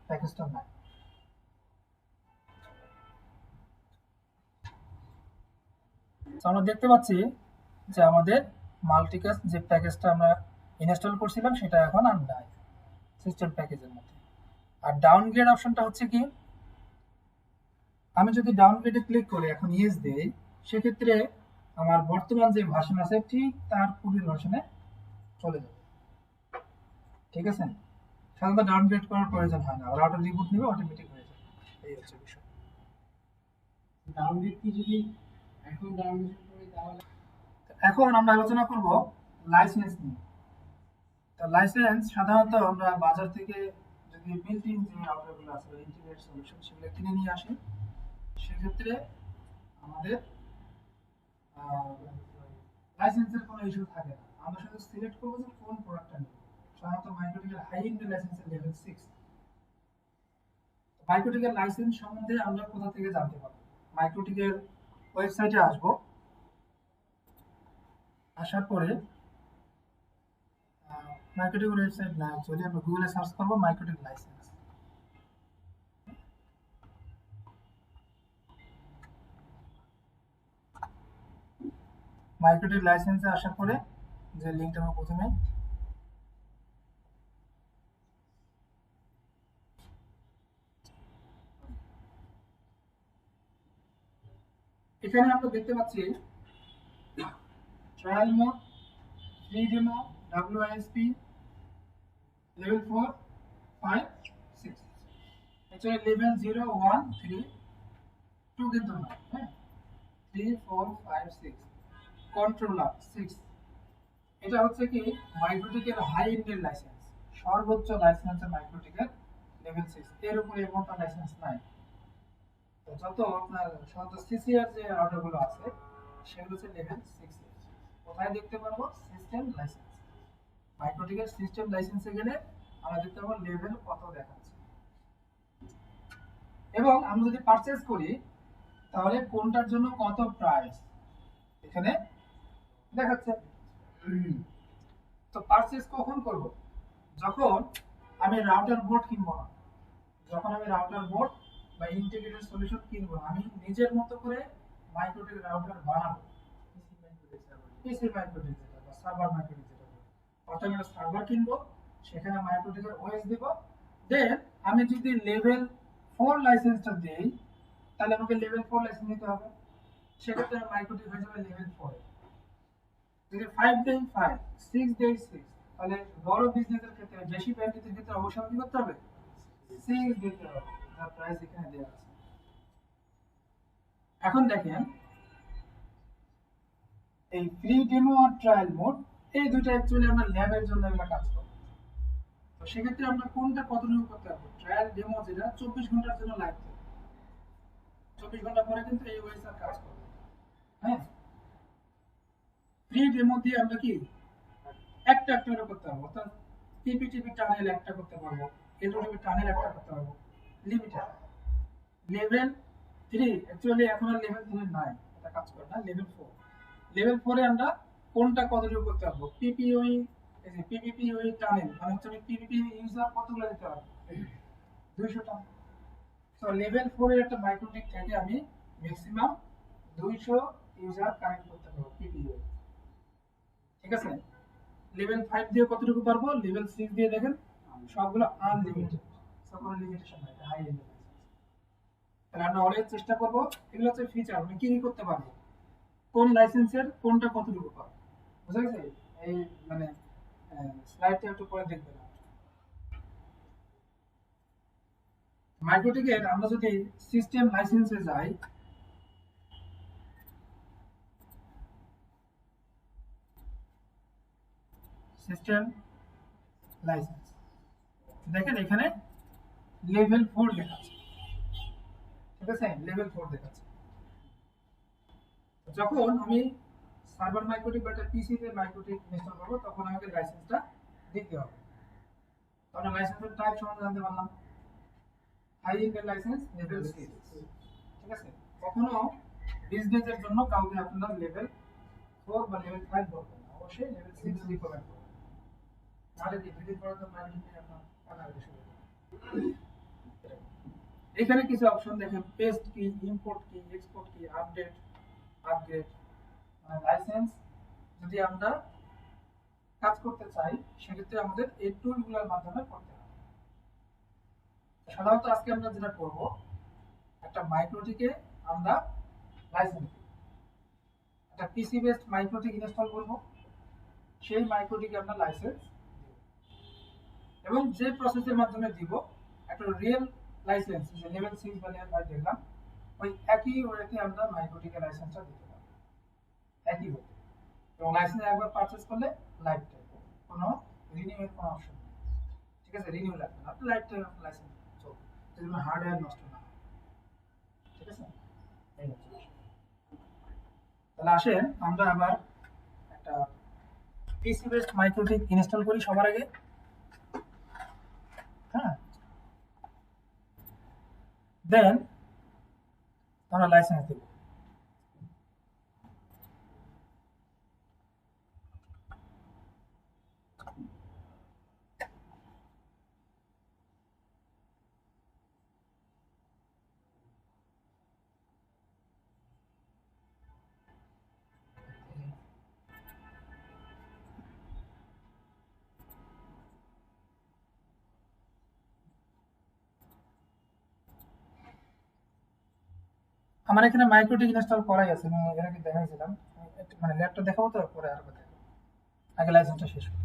প্যাকেজটা নাই। আমরা দেখতে পাচ্ছি যে আমাদের মাল্টিকাস্ট যে প্যাকেজটা আমরা ইনস্টল করছিলাম সেটা এখন আর নাই সিস্টেম প্যাকেজের মধ্যে। আর ডাউনগ্রেড অপশনটা হচ্ছে কি, আমি যদি ডাউনগ্রেডে ক্লিক করি, এখন ইয়েস দেই, সেক্ষেত্রে আমার বর্তমান যে ভার্সন আছে ঠিক তার পূর্বের ভার্সনে চলে যাবে। ঠিক আছে, সাধারণত ডাউনগ্রেড করার প্রয়োজন হয় না, রাউটার রিবুট নিবে অটোমেটিক হয়ে যাবে, এই হচ্ছে বিষয়। ডাউনলোড কি যদি এখন ডাউনলোড করি তাহলে এখন আমরা আলোচনা করব লাইসেন্স নিয়ে। তো লাইসেন্স সাধারণত আমরা বাজার থেকে যদি বিল্ট ইন যে রাউটারগুলো আছে ইন্টিগ্রেটেড সলিউশন সেগুলো কিনে নিয়ে আসি, সেক্ষেত্রে আমাদের লাইসেন্সের কোনো ইস্যু থাকে না, আমরা শুধু সিলেক্ট করবো যে কোন প্রোডাক্টটা নেব। সাধারণত মাইক্রোটিকের হাই এন্ড লাইসেন্সের লেভেল 6। মাইক্রোটিকের লাইসেন্স সম্বন্ধে আমরা কোথা থেকে জানতে পারবো? মাইক্রোটিকের ওয়েবসাইটে আসবো, আসার পরে মাইক্রোটিকের ওয়েবসাইট না, অ্যাকচুয়ালি আমরা গুগলে সার্চ করবো মাইক্রোটিক লাইসেন্স। মাইক্রোটিক লাইসেন্সে আসার পরে যে লিঙ্কটা আমরা প্রথমে এখানে আমরা দেখতে পাচ্ছি trial mode, free demo, WISP, level 4, 5, 6। Actually level 0, 1, 3, 2 কিন্তু না, হ্যাঁ, 3, 4, 5, 6 কন্ট্রোলার 6। এটা হচ্ছে কি মাইক্রোটিকের হাই এন্ডের লাইসেন্স, সর্বোচ্চ লাইসেন্স মাইক্রোটিকের লেভেল 6, এর উপরে এর মতো লাইসেন্স নাই। তো যত আপনার সাধারণত CCR যে রাউটারগুলো আছে সেগুলো হচ্ছে লেভেল 6 এর। কোথায় দেখতে পারবো? System license. মাইক্রোটিকের সিস্টেম লাইসেন্সে গেলে আমরা দেখতে পাবো লেভেল কত দেখাচ্ছে। এবং আমরা যদি পারচেজ করি তাহলে কোনটার জন্য কত প্রাইস এখানে দেখাচ্ছে। তো পারচেজ কখন করব? যখন আমি রাউটার বোর্ড কিনবো না, যখন আমি রাউটার বোর্ড বা ইন্টিগ্রেটেড সলিউশন কিনবো, আমি নিজের মতো করে মাইক্রোটিক রাউটার বানাবো, পিসি মাইক্রোটিক যেটা বা সার্ভার মাইক্রোটিক যেটা বলে, অর্থাৎ আমি সার্ভার কিনবো, সেখানে মাইক্রোটিকের ওএস দিব, দেন আমি যদি লেভেল 4 লাইসেন্সটা দেই তাহলে আমাকে লেভেল 4 লাইসেন্স নিতে হবে, সেক্ষেত্রে মাইক্রোটিক হয়ে যাবে লেভেল 4। যদি 5 দেই 5, 6 দেই 6, তাহলে বড় বিজনেসের ক্ষেত্রে, বেশি ব্যান্ডউইথের ক্ষেত্রে অবশ্যই কি করতে হবে? 6 দিতে হবে, যার প্রাইস এখানে দেওয়া আছে। এখন দেখেন এই ফ্রি ডেমো আর ট্রায়াল মোড, এই দুটো অ্যাকচুয়ালি আমরা ল্যাবের জন্য এগুলো কাজ করব। তো সেক্ষেত্রে আমরা কোনটা কন্টিনিউ করতে পারবো? ট্রায়াল ডেমো যেটা 24 ঘন্টার জন্য লাইভ থাকে, 24 ঘন্টা পরে কিন্তু এই ওয়েস আর কাজ করবে। হ্যাঁ, ফ্রি ডেমো দিয়ে আমরা কি একটা করে করতে পারবো, অর্থাৎ পিপিটিভি টানেল একটা করতে পারবো, এলওটিভি টানেল একটা করতে পারবো, লিমিটেড। লেভেল 3 অ্যাকচুয়ালি এখন আর লেভেল 3 নাই, এটা কাজ করে না। লেভেল 4, লেভেল 4 এ আমরা কোনটা কতটুকু করতে পারবো? পিপিওই, এই যে পিপিপিওই টানেল মানে হচ্ছে আমি পিপিপি ইউজার কতগুলো দিতে পারবো? 200 টা। তো লেভেল 4 এর একটা মাইক্রোটিক থেকে আমি ম্যাক্সিমাম 200 ইউজার কানেক্ট করতে পারবো পিপিওই, ঠিক আছে? লেভেল 5 দিয়ে কতটুকু পারবো? লেভেল 6 দিয়ে দেখেন সবগুলো আনলিমিটেড, সবগুলো লিমিটেশন নাই, হাই লেভেল। তাহলে আমরা অলওয়েজ চেষ্টা করব, এগুলো হচ্ছে ফিচার, আমি কি করতে পারবো, কোন লাইসেন্সের কোনটা কতটুকু পাবো, বুঝা গেছে? এই মানে স্লাইডটা একটু পরে দেখবেন। মাইক্রোটিকের আমরা যদি সিস্টেম লাইসেন্সে যাই, সিস্টেম লাইসেন্স দেখেন এখানে লেভেল 4 লেখা আছে, ঠিক আছে? লেভেল 4 দেখাচ্ছে। যখন আমি সার্ভার মাইক্রোটিক বা একটা পিসিতে মাইক্রোটিক ইনস্টল করব, তখন আমাকে লাইসেন্সটা দিতে হবে। তখন লাইসেন্সের টাইপ সম্বন্ধে জানতে পারলাম, হাই এন্ডের লাইসেন্স লেভেল 6, ঠিক আছে? কখনো বিজনেসের জন্য কাউকে আপনারা লেভেল 4 বা লেভেল 5 বলবেন না, অবশ্যই লেভেল 6 রিকমেন্ড করবেন। নাহলে কি দুদিন পরে তো মার্কেটিং আপনার কাটাকাটি শুরু হবে। এখানে কিছু অপশন দেখেন, পেস্ট কি, ইম্পোর্ট কি, এক্সপোর্ট কি, আপডেট, আপগ্রেড, মানে লাইসেন্স যদি আমরা কাজ করতে চাই সেক্ষেত্রে আমাদের এই টুলগুলোর মাধ্যমে করতে হবে। সাধারণত আজকে আমরা যেটা করব, একটা মাইক্রোটিকে আমরা লাইসেন্স, একটা পিসি বেসড মাইক্রোটিক ইনস্টল করব, সেই মাইক্রোটিকে আমরা লাইসেন্স এবং যে প্রসেসের মাধ্যমে দিব একটা রিয়েল লাইসেন্স, যে লেভেল 6 বা লেভেল 5 দেখলাম, ওই একই ওয়েতে আমরা মাইক্রোটিকে লাইসেন্সটা দিতে পারবো, একই ওয়ে। এবং লাইসেন্স একবার পারচেজ করলে লাইফ টাইম, কোনো রিনিউয়ের কোনো অপশন নেই, ঠিক আছে? রিনিউ লাগবে না, আপনি লাইফ টাইম লাইসেন্স চলবে, যদি হার্ডওয়্যার নষ্ট না হয়, ঠিক আছে? এই হচ্ছে বিষয়। তাহলে আসেন আমরা আবার একটা পিসি বেসড মাইক্রোটিক ইনস্টল করি সবার আগে। হ্যাঁ, দেন আমরা লাইসেন্স দেব। আমার এখানে মাইক্রোটিক ইনস্টল করাই আছে, আমি এর আগে দেখাইছিলাম। মানে ল্যাপটপ দেখাবো তো পরে আর কথা, আগে লাইসেন্সটা শেষ করি।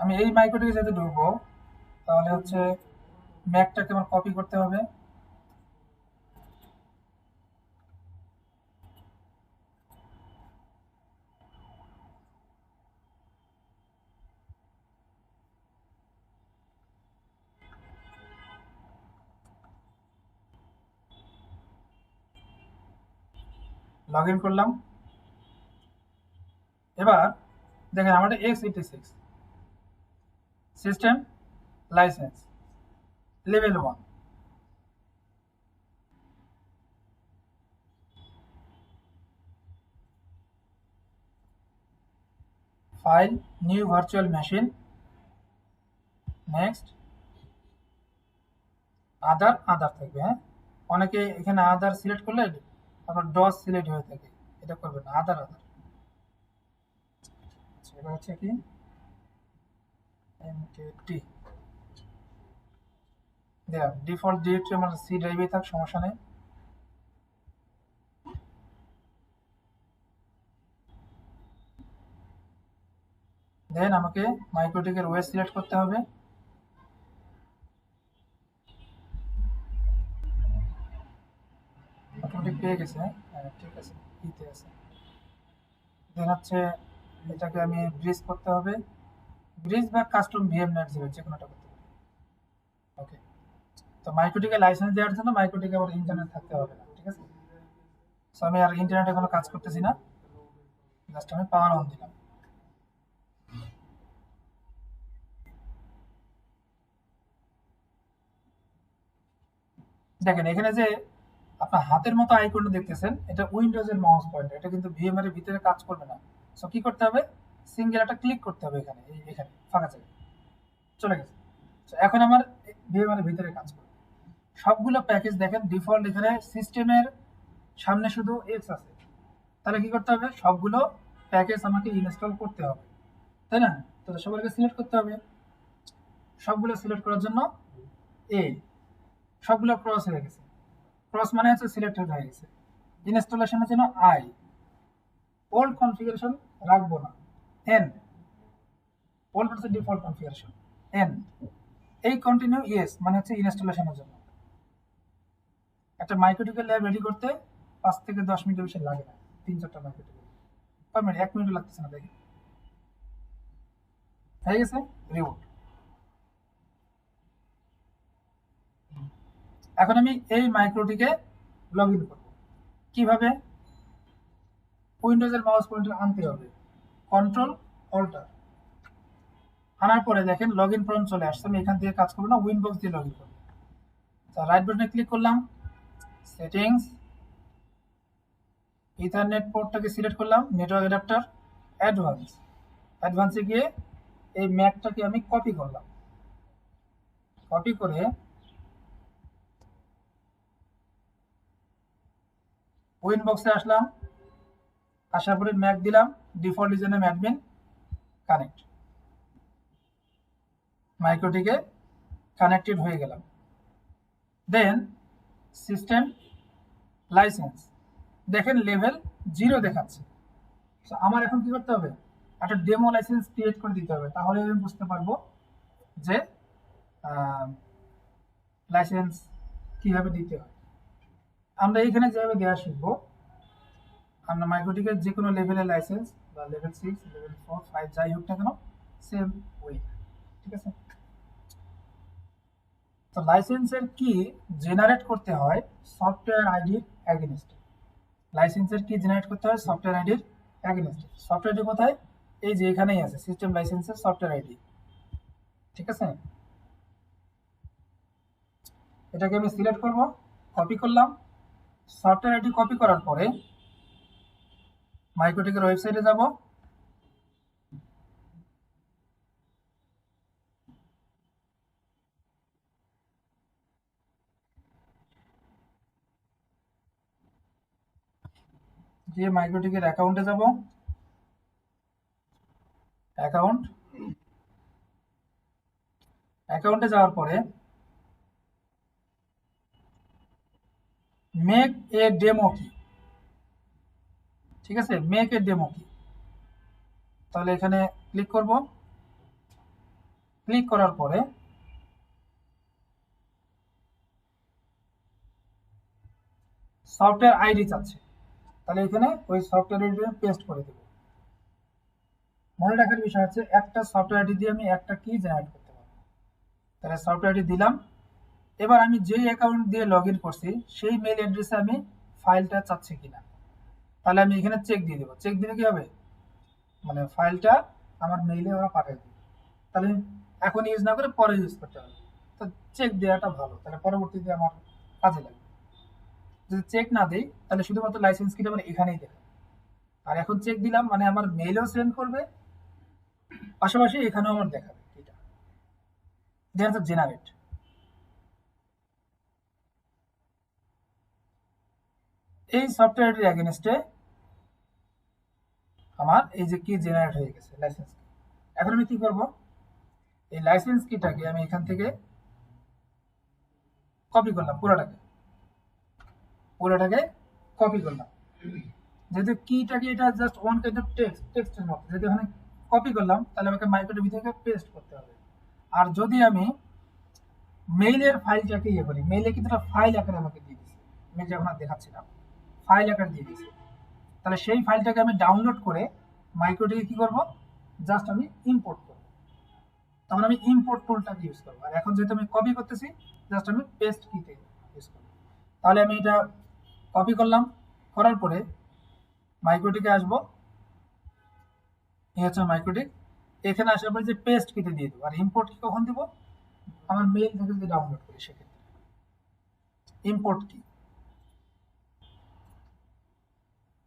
আমি এই মাইক্রোটিকে যাতে ঢুকবো তাহলে হচ্ছে ম্যাকটাকে আমার কপি করতে হবে, লগ ইন করলাম। এবার দেখেন আমাদের x86 system license level 1। File new virtual machine, next other থাকবে। হ্যাঁ, অনেকে এখানে আদার সিলেক্ট করলে আবার ডস সিলেক্ট হয়ে থাকে, এটা করবেন না, আদার। এটা হচ্ছে কি এমকেটি দেয়া ডিফল্ট ডিরেক্টরি আমার সি ড্রাইভে থাক, সমস্যা নেই। দেন আমাকে মাইক্রোটিকের ওয়েস সিলেক্ট করতে হবে। অটোমেটিক পেয়ে গেছে। হ্যাঁ ঠিক আছে, ইতে আছে। দেন হচ্ছে এটাকে আমি ব্রিজ করতে হবে, ব্রিজ বা কাস্টম ভিএম নেট জিরো যে কোনোটা করতে হবে। ওকে, তো মাইক্রোটিকে লাইসেন্স দেওয়ার জন্য মাইক্রোটিকে আবার ইন্টারনেট থাকতে হবে না, ঠিক আছে। সো আমি আর ইন্টারনেটে কোনো কাজ করতেছি না, জাস্ট আমি পাওয়ার অন দিলাম। দেখেন এখানে যে আপনার হাতের মতো আইকনটা দেখতেছেন, এটা উইন্ডোজের মাউস পয়েন্টার, এটা কিন্তু ভিএমআর এর ভিতরে কাজ করবে না। সো কি করতে হবে, সিঙ্গেল একটা ক্লিক করতে হবে এখানে, এখানে ফাঁকা জায়গায় চলে গেছে। তো এখন আমার ভিএমআর এর ভিতরে কাজ করবে। সবগুলো প্যাকেজ দেখেন ডিফল্ট এখানে সিস্টেমের সামনে শুধু এক্স আছে, তাহলে কি করতে হবে, সবগুলো প্যাকেজ আমাকে ইনস্টল করতে হবে, তাই না। তো সবাইকে সিলেক্ট করতে হবে, সবগুলো সিলেক্ট করার জন্য এ, সবগুলো ক্রস হয়ে গেছে। ক্রস মানে হচ্ছে সিলেক্টেড হয়ে গেছে। ইনস্টলেশনের জন্য আই, ওল্ড কনফিগারেশন রাখবো না, এন, ওল্ড হচ্ছে ডিফল্ট কনফিগারেশন, এন। এই কন্টিনিউ ইয়েস মানে হচ্ছে ইনস্টলেশনের জন্য। একটা মাইক্রোটিকেল ল্যাব রেডি করতে 5 থেকে 10 মিনিটের বেশি লাগে না, 3-4টা মাইক্রোটিকেল। 1 মিনিটও লাগতেছে না, দেখি হয়ে গেছে। রিবুট। এখন আমি এই মাইক্রোটিকে লগ ইন করবো কিভাবে, উইন্ডোজের মাউস পয়েন্টার আনতে হবে, কন্ট্রোল অল্টার আনার পরে দেখেন লগ ইন ফর্ম চলে আসছে। আমি এখান থেকে কাজ করবো না, উইনবক্স দিয়ে লগ ইন করবো। রাইট বাটনে ক্লিক করলাম, সেটিংস, ইথারনেট পোর্টটাকে সিলেক্ট করলাম, নেটওয়ার্ক অ্যাডাপ্টার, অ্যাডভান্সে গিয়ে এই ম্যাকটাকে আমি কপি করলাম, কপি করে উইনবক্সে আসলাম, আসার পরে ম্যাক দিলাম, ডিফল্ট ইউজারনেম অ্যাডমিন, কানেক্ট, মাইক্রোটিকে কানেক্টেড হয়ে গেলাম। দেন সিস্টেম লাইসেন্স দেখেন লেভেল 0 দেখাচ্ছে। আমার এখন কি করতে হবে, একটা ডেমো লাইসেন্স ক্রিয়েট করে দিতে হবে, তাহলে আমি বুঝতে পারবো যে লাইসেন্স কিভাবে দিতে হয়। আমরা এখানে যেভাবে দেওয়া শিখবো, আমরা মাইক্রোটিকের যে কোনো লেভেলের লাইসেন্স বা লেভেল 6, লেভেল 4, 5 যাই হোক না কেন, সেম ওয়ে, ঠিক আছে। তো লাইসেন্সের কি জেনারেট করতে হয় সফটওয়্যার আইডির অ্যাগেনস্টে। লাইসেন্সের কি জেনারেট করতে হয় সফটওয়্যার আইডির অ্যাগেনস্টে। সফটওয়্যারটি কোথায়, এই যে এখানেই আছে, সিস্টেম লাইসেন্সের সফটওয়্যার আইডি, ঠিক আছে। এটাকে আমি সিলেক্ট করব, কপি করলাম। সফটওয়্যার আইডি কপি করার পরে মাইক্রোটিকের ওয়েবসাইটে যাব, গিয়ে মাইক্রোটিকের অ্যাকাউন্টে যাব, অ্যাকাউন্টে যাওয়ার পরে মেক এ ডেমো কি, ঠিক আছে, মেক এ ডেমো কি, তাহলে এখানে ক্লিক করব। ক্লিক করার পরে সফটওয়্যার আইডি চাচ্ছে, তাহলে এখানে ওই সফটওয়্যার আইডি পেস্ট করে দেব। মনে রাখার বিষয় হচ্ছে একটা সফটওয়্যার আইডি দিয়ে আমি একটা কি জেনারেট করতে পারবো। তাহলে সফটওয়্যার আইডি দিলাম। এবার আমি যেই অ্যাকাউন্ট দিয়ে লগ ইন করছি সেই মেল অ্যাড্রেসে আমি ফাইলটা চাচ্ছি কিনা, তাহলে আমি এখানে চেক দিয়ে দেবো। চেক দিলে কি হবে, মানে ফাইলটা আমার মেইলে ওরা পাঠিয়ে দেবে। তাহলে এখন ইউজ না করে পরে ইউজ করতে হবে। তো চেক দেওয়াটা ভালো, তাহলে পরবর্তীতে আমার কাজে লাগবে। যদি চেক না দেই তাহলে শুধুমাত্র লাইসেন্স কিটা মানে এখানেই দেখাবে। আর এখন চেক দিলাম মানে আমার মেইলেও সেন্ড করবে, পাশাপাশি এখানেও আমার দেখাবে এটা। দেন জেনারেট। এই সফটওয়্যারটির এগেনস্টে আমার এই যে কি জেনারেট হয়ে গেছে লাইসেন্স কি। এখন আমি কি করব, এই লাইসেন্স কিটাকে আমি এখান থেকে কপি করলাম, পুরোটাকে কপি করলাম। যেহেতু কিটাকে এটা জাস্ট ওয়ান কাইন্ড অফ টেক্সটের মতো, যদি এখানে কপি করলাম তাহলে আমাকে মাইক্রোটিভি থেকে পেস্ট করতে হবে। আর যদি আমি মেইলের ফাইলটাকে ইয়ে করি, মেইলে কিন্তু একটা ফাইল আকারে আমাকে দিয়ে দিচ্ছে, আমি যখন আর দেখাচ্ছিলাম ফাইল আকারে দিয়ে দিচ্ছে, তাহলে সেই ফাইলটাকে আমি ডাউনলোড করে মাইক্রোটিভি কি করব, জাস্ট আমি ইম্পোর্ট করব। তখন আমি ইম্পোর্ট টুলটাকে ইউজ করবো। আর এখন যেহেতু আমি কপি করতেছি, জাস্ট আমি পেস্ট কিতে ইউজ করবো। তাহলে আমি এটা কপি করলাম, করার পরে মাইক্রোটিকে আসবো, এই হচ্ছে মাইক্রোটিক। এখানে আসার পরে যে পেস্ট কিতে দিয়ে দেবো। আর ইম্পোর্ট কি কখন দেবো, আমার মেইল থেকে যদি ডাউনলোড করি সেক্ষেত্রে ইম্পোর্ট কি,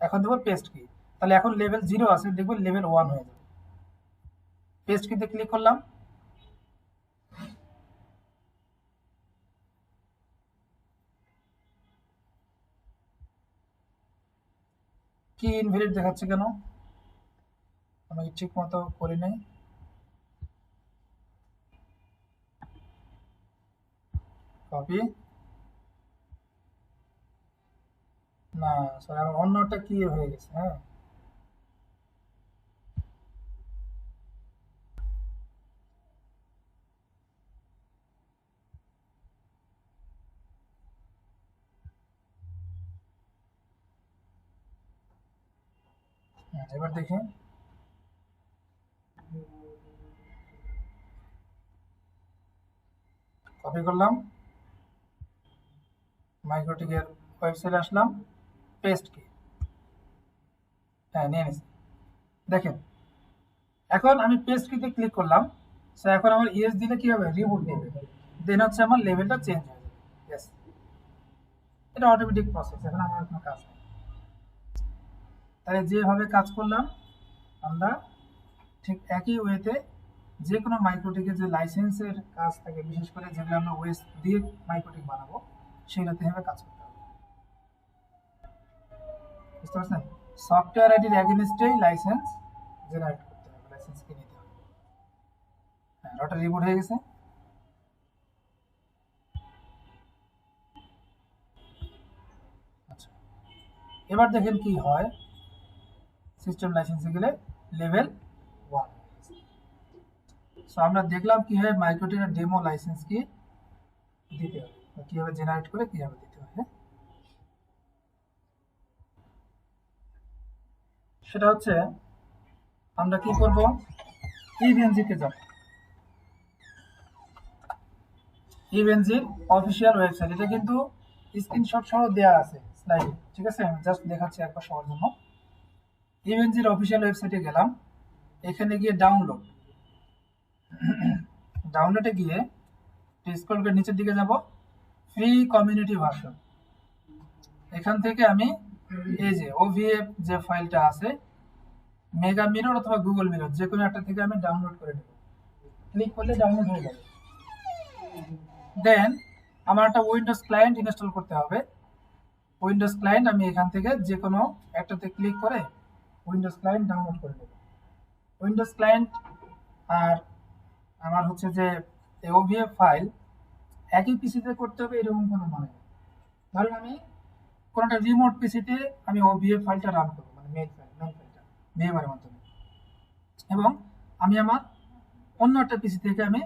এখন দেবো পেস্ট কি। তাহলে এখন লেভেল 0 আছে, দেখবো লেভেল 1 হয়ে যাবে। পেস্ট কিতে ক্লিক করলাম, কি ইনভ্যালিড দেখাচ্ছে কেন, আমি ঠিক মতো করি নাই। কপি, না সরি আমার অন্যটা কি হয়ে গেছে। হ্যাঁ এবার দেখি, কপি করলাম, মাইক্রোটিকের ওয়েবসাইটে আসলাম, পেস্ট কি, হ্যাঁ নিয়ে নিছি। দেখেন এখন আমি পেস্ট কিতে ক্লিক করলাম, সো এখন আমার ইয়েস দিলে কি হবে, রিবুট নেবে, দেন হচ্ছে আমার লেভেলটা চেঞ্জ হয়ে যাবে। ইয়েস, এটা অটোমেটিক প্রসেস, এখন আমার কোনো কাজ নেই। তাহলে যেভাবে কাজ করলাম আমরা ঠিক একই ওয়েতে যে কোনো মাইক্রোটিকের যে লাইসেন্সের কাজ থাকে, বিশেষ করে যেগুলো আমরা ওয়েস দিয়ে মাইক্রোটিক বানাবো, সেগুলোতে এভাবে কাজ করতে হবে। বুঝতে পারছেন, সফটওয়্যার আইডির এগেনস্টেই লাইসেন্স জেনারেট করতে হবে, লাইসেন্সকে নিতে হবে। হ্যাঁ ওটা রিবুট হয়ে গেছে। আচ্ছা এবার দেখেন কি হয়, সিস্টেম লাইসেন্সে গেলে লেভেল 1। সো আমরা দেখলাম কিভাবে মাইক্রোটিকের ডেমো লাইসেন্স কি দিতে হবে, কিভাবে জেনারেট করে কিভাবে দিতে হবে। সেটা হচ্ছে আমরা কি করব, ইভেনজিতে যাব, ইভেনজির অফিসিয়াল ওয়েবসাইট, এটা কিন্তু স্ক্রিনশট সহ দেওয়া আছে স্লাইডে, ঠিক আছে, আমি জাস্ট দেখাচ্ছি একবার সবার জন্য। ইভেনজির অফিসিয়াল ওয়েবসাইটে গেলাম, এখানে গিয়ে ডাউনলোডে গিয়ে স্ক্রল করে নিচের দিকে যাব, ফ্রি কমিউনিটি ভার্সন। এখান থেকে আমি এই যে ওভিএফ যে ফাইলটা আছে, মেগা মিরর অথবা গুগল মিরর যে কোনো একটা থেকে আমি ডাউনলোড করে নেব। ক্লিক করলে ডাউনলোড হয়ে যাবে। দেন আমার একটা উইন্ডোজ ক্লায়েন্ট ইনস্টল করতে হবে। উইন্ডোজ ক্লায়েন্ট আমি এখান থেকে যে কোনো একটাতে ক্লিক করে উইন্ডোজ ক্লায়েন্ট ডাউনলোড করে নেব। উইন্ডোজ ক্লায়েন্ট আর আমার হচ্ছে যে ওভিএফ ফাইল একই পিসিতে করতে হবে এরকম কোনো মানে নেই। ধরুন আমি কোনো একটা রিমোট পিসিতে আমি ওভিএফ ফাইলটা রান করবো, মানে মেইন ফাইলটা ভিএমআর মাধ্যমে, এবং আমি আমার অন্য একটা পিসি থেকে আমি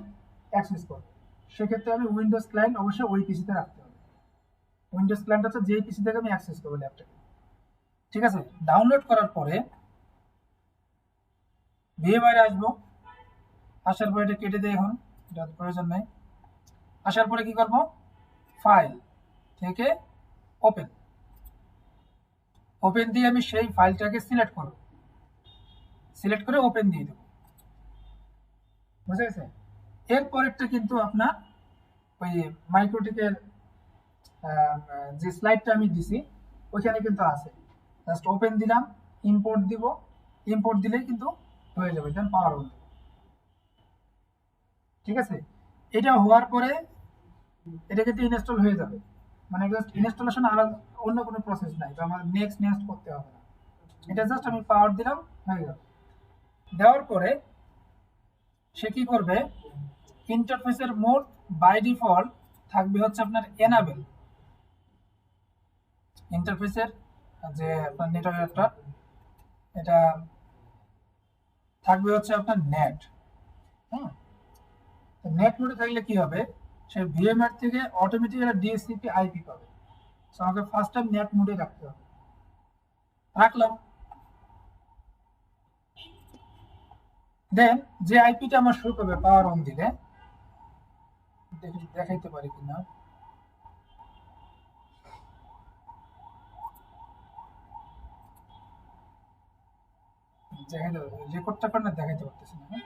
অ্যাক্সেস করব। সেক্ষেত্রে আমি উইন্ডোজ ক্লায়েন্ট অবশ্যই ওই পিসিতে রাখতে হবে। উইন্ডোজ ক্লায়েন্ট হচ্ছে যেই পিসি থেকে আমি অ্যাক্সেস করবো ল্যাপটপে, ঠিক আছে। ডাউনলোড করার পরে ভিএমআরে আসবো, আসার পরে এটা কেটে দেয়, এখন এটা প্রয়োজন নেই। আসার পরে কি করব, ফাইল থেকে ওপেন, ওপেন দিয়ে আমি সেই ফাইলটাকে সিলেক্ট করব, সিলেক্ট করে ওপেন দিয়ে দেবো। বুঝা গেছে? এরপরেরটা কিন্তু আপনার ওই মাইক্রোটিকের যে স্লাইডটা আমি দিছি ওইখানে কিন্তু আছে। জাস্ট ওপেন দিলাম, ইম্পোর্ট দিব, ইম্পোর্ট দিলেই কিন্তু হয়ে যাবে, দেন পাওয়ার অন। ঠিক আছে? এটা হওয়ার পরে এটা কিন্তু ইনস্টল হয়ে যাবে, মানে জাস্ট ইনস্টলেশন, আর অন্য কোনো প্রসেস নাই, তো আমার নেক্সট করতে হবে না। এটা জাস্ট আমি পাওয়ার দিলাম, হয়ে গেল। দেওয়ার পরে সে কি করবে, ইন্টারফেসের মোড বাই ডিফল্ট থাকবে হচ্ছে আপনার এনাবেল। ইন্টারফেসের যে আপনার নেটওয়ার্কটা এটা থাকবে হচ্ছে আপনার নেট। হুম, নেট মোডে থাকলে কি হবে, সে ভিএমআর থেকে অটোমেটিক্যালি ডিএসসিপি আইপি পাবে। সো আমাকে ফার্স্ট টাইম নেট মোডে রাখতে হবে। রাখলাম, দেন যে আইপিটা আমার শুরু করবে পাওয়ার অন দিলে, দেখাইতে পারি কিনা, দেখাইতে রেকর্ডটা করে না, দেখাইতে পারতেছি না।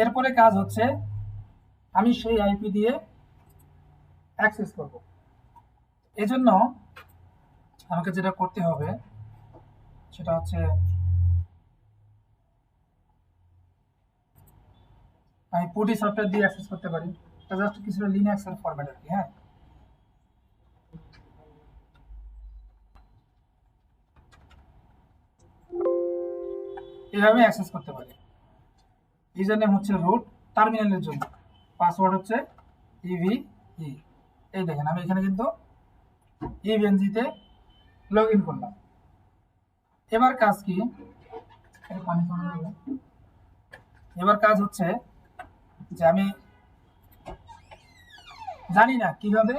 এরপরে কাজ হচ্ছে আমি সেই আইপি দিয়ে অ্যাক্সেস করব। এজন্য আমাকে যেটা করতে হবে সেটা হচ্ছে আমি পুটি সফটওয়্যার দিয়ে অ্যাক্সেস করতে পারি। এটা জাস্ট কিছুটা লিনাক্স এর ফরম্যাট আর কি। হ্যাঁ, এভাবে অ্যাক্সেস করতে পারি। ইউজার নেম হচ্ছে রুট, টার্মিনালের জন্য পাসওয়ার্ড হচ্ছে ইভি। এই দেখেন আমি এখানে কিন্তু ইভিএনজিতে লগ ইন করলাম। এবার কাজ কি, এবার কাজ হচ্ছে যে আমি জানি না কিভাবে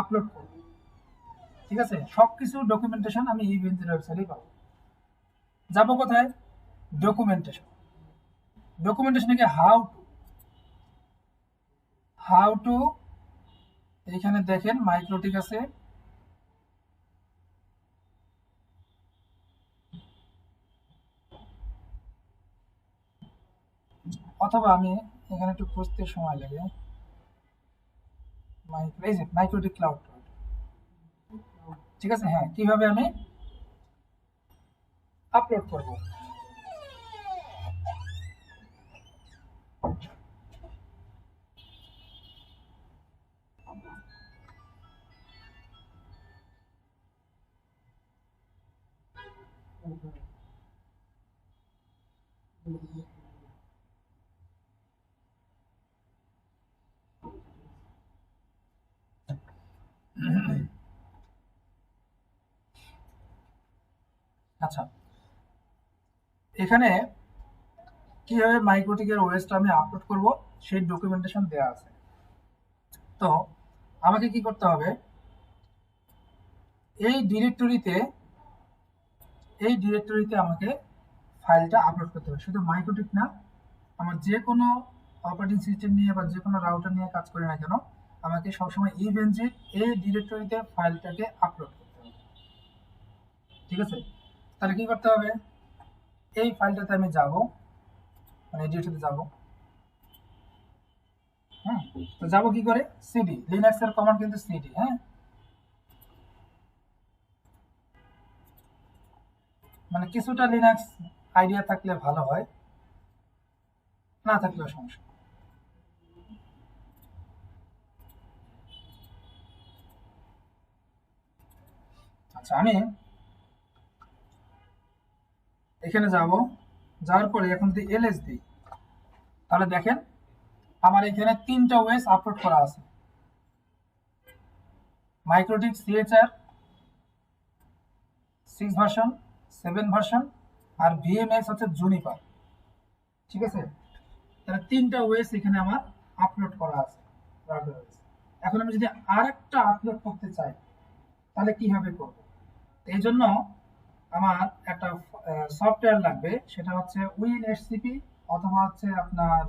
আপলোড করব। ঠিক আছে, সবকিছু ডকুমেন্টেশন আমি ইভিএনজির ওয়েবসাইটে পাবো। যাবো কোথায়, ডকুমেন্টেশন। ডকুমেন্টেশনে গিয়ে হাউ টু এইখানে দেখেন মাইক্রোটিক আছে, অথবা আমি এখানে একটু খুঁজতে সময় লাগে, মাইক্রোটিক ক্লাউড। ঠিক আছে, হ্যাঁ, কিভাবে আমি আপলোড করব। আচ্ছা, এখানে কিভাবে মাইক্রোটিকের ওএসটা আমি আপলোড করব সেই ডকুমেন্টেশন দেওয়া আছে। তো আমাকে কি করতে হবে, এই ডিরেক্টরিতে আমাকে ফাইলটা আপলোড করতে হবে। শুধু মাইক্রোটিক না, আমার যে কোনো অপারেটিং সিস্টেম নিয়ে বা যে কোনো রাউটার নিয়ে কাজ করি না কেন, আমাকে সবসময় ইভেনজির এই ডিরেক্টরিতে ফাইলটাকে আপলোড করতে হবে। ঠিক আছে, তাহলে কি করতে হবে, এই ফাইলটাতে আমি যাব, মানে এই ডিরেক্টরিতে যাব। হ্যাঁ, তো যাব কি করে, সিডি, লিনাক্স এর কমান্ড কিন্তু সিডি। হ্যাঁ, মানে কিছুটা লিনাক্স আইডিয়া থাকলে ভালো হয়, না থাকলেও সমস্যা। আচ্ছা, আমি এখানে যাব, যাওয়ার পরে এখন যদি এলএস দিই, তাহলে দেখেন আমার এখানে 3টা ওএস আপলোড করা আছে, মাইক্রোটিক সিএচআর 6 ভার্সন, 7 ভার্সন, আর ভিএমএক্স হচ্ছে জুনিপার। ঠিক আছে, তাহলে 3টা ওএস এখানে আমার আপলোড করা আছে। এখন আমি যদি আরেকটা আপলোড করতে চাই তাহলে কিভাবে করব? এই জন্য আমার একটা সফটওয়্যার লাগবে, সেটা হচ্ছে WinSCP অথবা হচ্ছে আপনার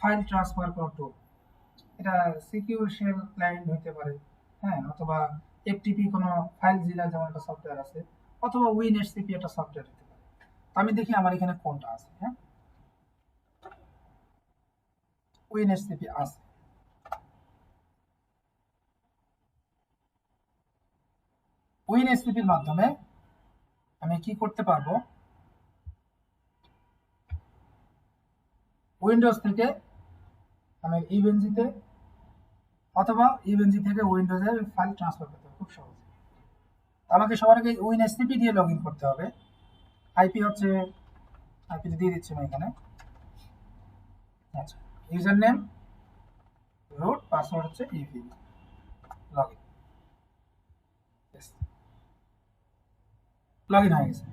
ফাইল ট্রান্সফার করার টুল। এটা সিকিউর শেল ক্লায়েন্ট হতে পারে, হ্যাঁ, অথবা এফটিপি কোনো ফাইল জিলা যেমন একটা সফটওয়্যার আছে, অথবা WinSCP একটা সফটওয়্যার হতে পারে। তো আমি দেখি আমার এখানে কোনটা আছে। হ্যাঁ, WinSCP আছে। WinSCP এর মাধ্যমে আমি কি করতে পারবো, উইন্ডোজ থেকে আমি ইভেনজিতে অথবা ইভেনজি থেকে উইন্ডোজে ফাইল ট্রান্সফার করতে হবে খুব সহজে। আমাকে সবার আগে WinSCP দিয়ে লগ ইন করতে হবে। আইপি হচ্ছে, আইপি দিয়ে দিচ্ছি আমি এখানে। আচ্ছা, ইউজার নেম রুট, পাসওয়ার্ড হচ্ছে ইপি, লগ ইন। লগ ইন হয়ে গেছে।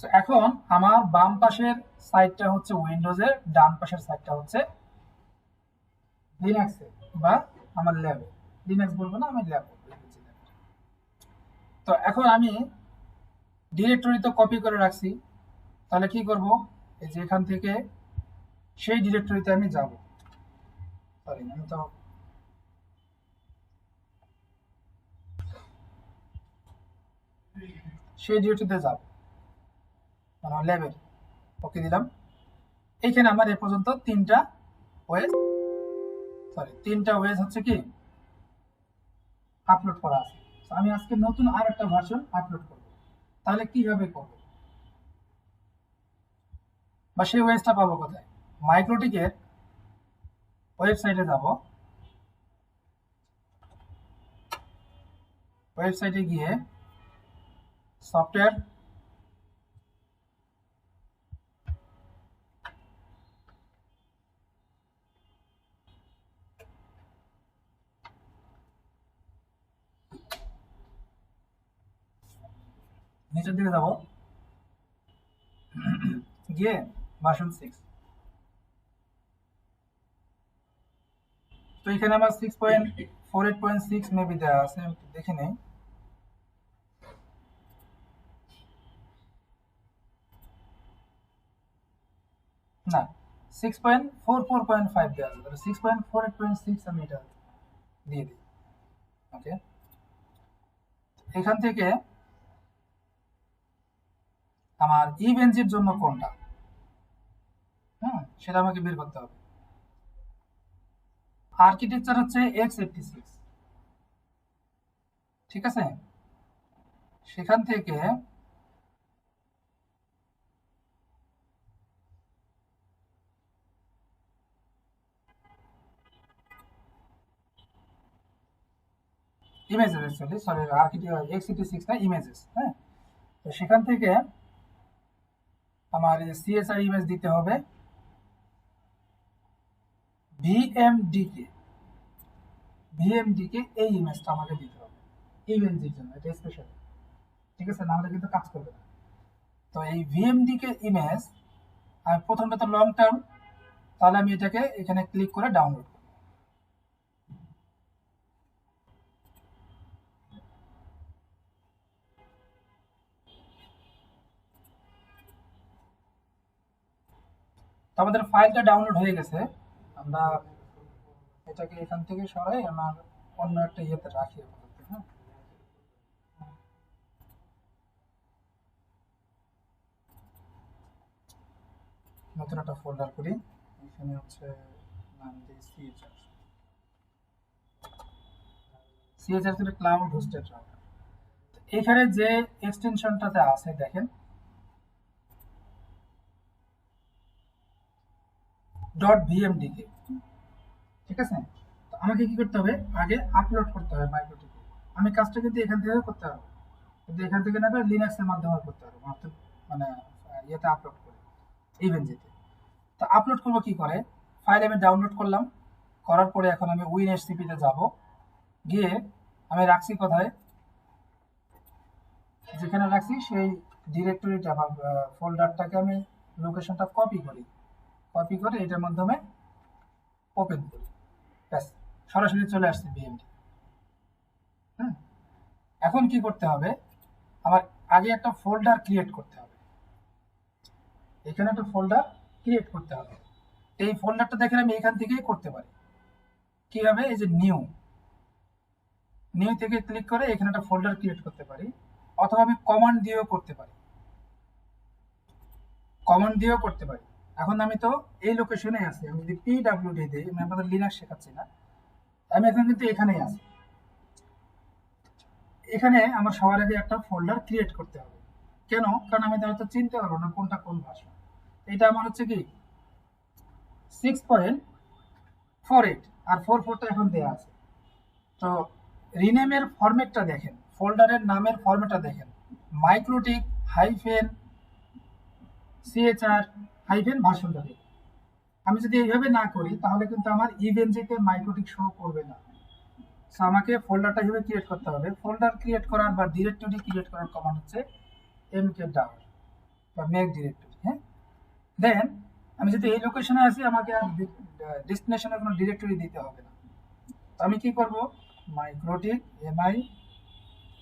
তো এখন আমার বাম পাশের সাইডটা হচ্ছে উইন্ডোজের, ডান পাশের সাইডটা হচ্ছে লিনাক্সের বা আমার ল্যাবে। লিনাক্স বলবো না, আমি ল্যাব বলবো। তো এখন আমি ডিরেক্টরি তো কপি করে রাখছি, তাহলে কি করব, এই যে এখান থেকে সেই ডিরেক্টরিতে আমি যাব। সরি, আমি তো সেই ডিরেক্টরিতে যাব, মানে ল্যাবের। ওকে দিলাম। এইখানে আমার এ পর্যন্ত তিনটা ওয়েজ হচ্ছে কি আপলোড করা আছে। আমি আজকে নতুন আর একটা ভার্সন আপলোড করব। তাহলে কিভাবে করব বা সেই ওয়েজটা পাবো কোথায়? মাইক্রোটিকের ওয়েবসাইটে যাব। ওয়েবসাইটে গিয়ে সফটওয়্যার, নিচের দিকে যাব, গিয়ে ভার্সন 6। তো এখানে আমার 6.48.6 মেবি দেওয়া আছে, আমি একটু দেখে নেই। না, 6.44.5 দেওয়া আছে, তাহলে 6.48.6 আমি এটা দিয়ে দিই। ওকে, এখান থেকে আমার ইভেন্টের জন্য কোনটা, সেটা আমাকে বের করতে হবে। আর্কিটেকচার হচ্ছে x86, ঠিক আছে। সেখান থেকে images, actually sorry, architecture x86 না, ইমেজেস। হ্যাঁ, তো সেখান থেকে আমার সিএসআর ইমেজ দিতে হবে, ভিএমডিকে এই ইমেজটা আমাকে দিতে হবে ইভেন্টের জন্য, এটা স্পেশাল, ঠিক আছে, না হলে কিন্তু কাজ করবে না। তো এই ভিএমডিকে ইমেজ আমি প্রথমে তো লং টার্ম, তাহলে আমি এটাকে এখানে ক্লিক করে ডাউনলোড করব। তো আমাদের ফাইলটা ডাউনলোড হয়ে গেছে। আমরা এটাকে এখান থেকে সরাই, আমার অন্য একটা ইয়েতে রাখি আপাতত। হ্যাঁ, নতুন একটা ফোল্ডার করি, এখানে হচ্ছে নাম দিই সিএচআর থেকে ক্লাউড হোস্টেড রাউটার। এখানে যে এক্সটেনশনটাতে আছে দেখেন, .vmdk, ঠিক আছে। তো আমাকে কি করতে হবে, আগে আপলোড করতে হবে মাইক্রোটিকে। আমি কাজটা কিন্তু এখান থেকে করতে হবে, কিন্তু এখান থেকে না করে লিনাক্সের মাধ্যমে করতে হবে, মানে ইয়েতে আপলোড করে, ইভেন্টজিতে। তো আপলোড করবো কি করে, ফাইল আমি ডাউনলোড করলাম, করার পরে এখন আমি WinSCP-তে যাব, গিয়ে আমি রাখছি কোথায়, যেখানে রাখছি সেই ডিরেক্টরিটা বা ফোল্ডারটাকে আমি লোকেশনটা কপি করে এটার মাধ্যমে ওপেন করি, ব্যাস সরাসরি চলে আসছে বিএমডি। হ্যাঁ, এখন কি করতে হবে, আমার আগে একটা ফোল্ডার ক্রিয়েট করতে হবে। এখানে একটা ফোল্ডার ক্রিয়েট করতে হবে। এই ফোল্ডারটা দেখেন আমি এখান থেকেই করতে পারি। কি হবে, এই যে নিউ থেকে ক্লিক করে এখানে একটা ফোল্ডার ক্রিয়েট করতে পারি, অথবা আমি কমান্ড দিয়েও করতে পারি। এখন আমি তো এই লোকেশনে আছি, আমি যদি পিডব্লিউডি দিই, আমি আপনাদের লিনাক্স শেখাচ্ছি না, আমি এখন কিন্তু এখানেই আছি। এখানে আমার সবার আগে একটা ফোল্ডার ক্রিয়েট করতে হবে। কেন? কারণ আমি হয়তো চিনতে পারবো না কোনটা কোন ভাষা। এটা আমার হচ্ছে কি 6.48 আর 44টা এখন দেওয়া আছে। তো রিনেমের ফরম্যাটটা দেখেন, ফোল্ডারের নামের ফরম্যাটটা দেখেন, মাইক্রোটিক হাইফেন সিএচআর হাইফেন ভার্সনটা দেখেন। আমি যদি এইভাবে না করি তাহলে কিন্তু আমার ইভেনজিতে মাইক্রোটিক শো করবে না। সো আমাকে ফোল্ডারটা হিসেবে ক্রিয়েট করতে হবে। ফোল্ডার ক্রিয়েট করার বা ডিরেক্টরি ক্রিয়েট করার কমান্ড হচ্ছে mkdir বা মেক ডিরেক্টরি। হ্যাঁ, দেন আমি যদি এই লোকেশনে আসি, আমাকে আর ডেস্টিনেশনে কোনো ডিরেক্টরি দিতে হবে না। তো আমি কি করব, MikroTik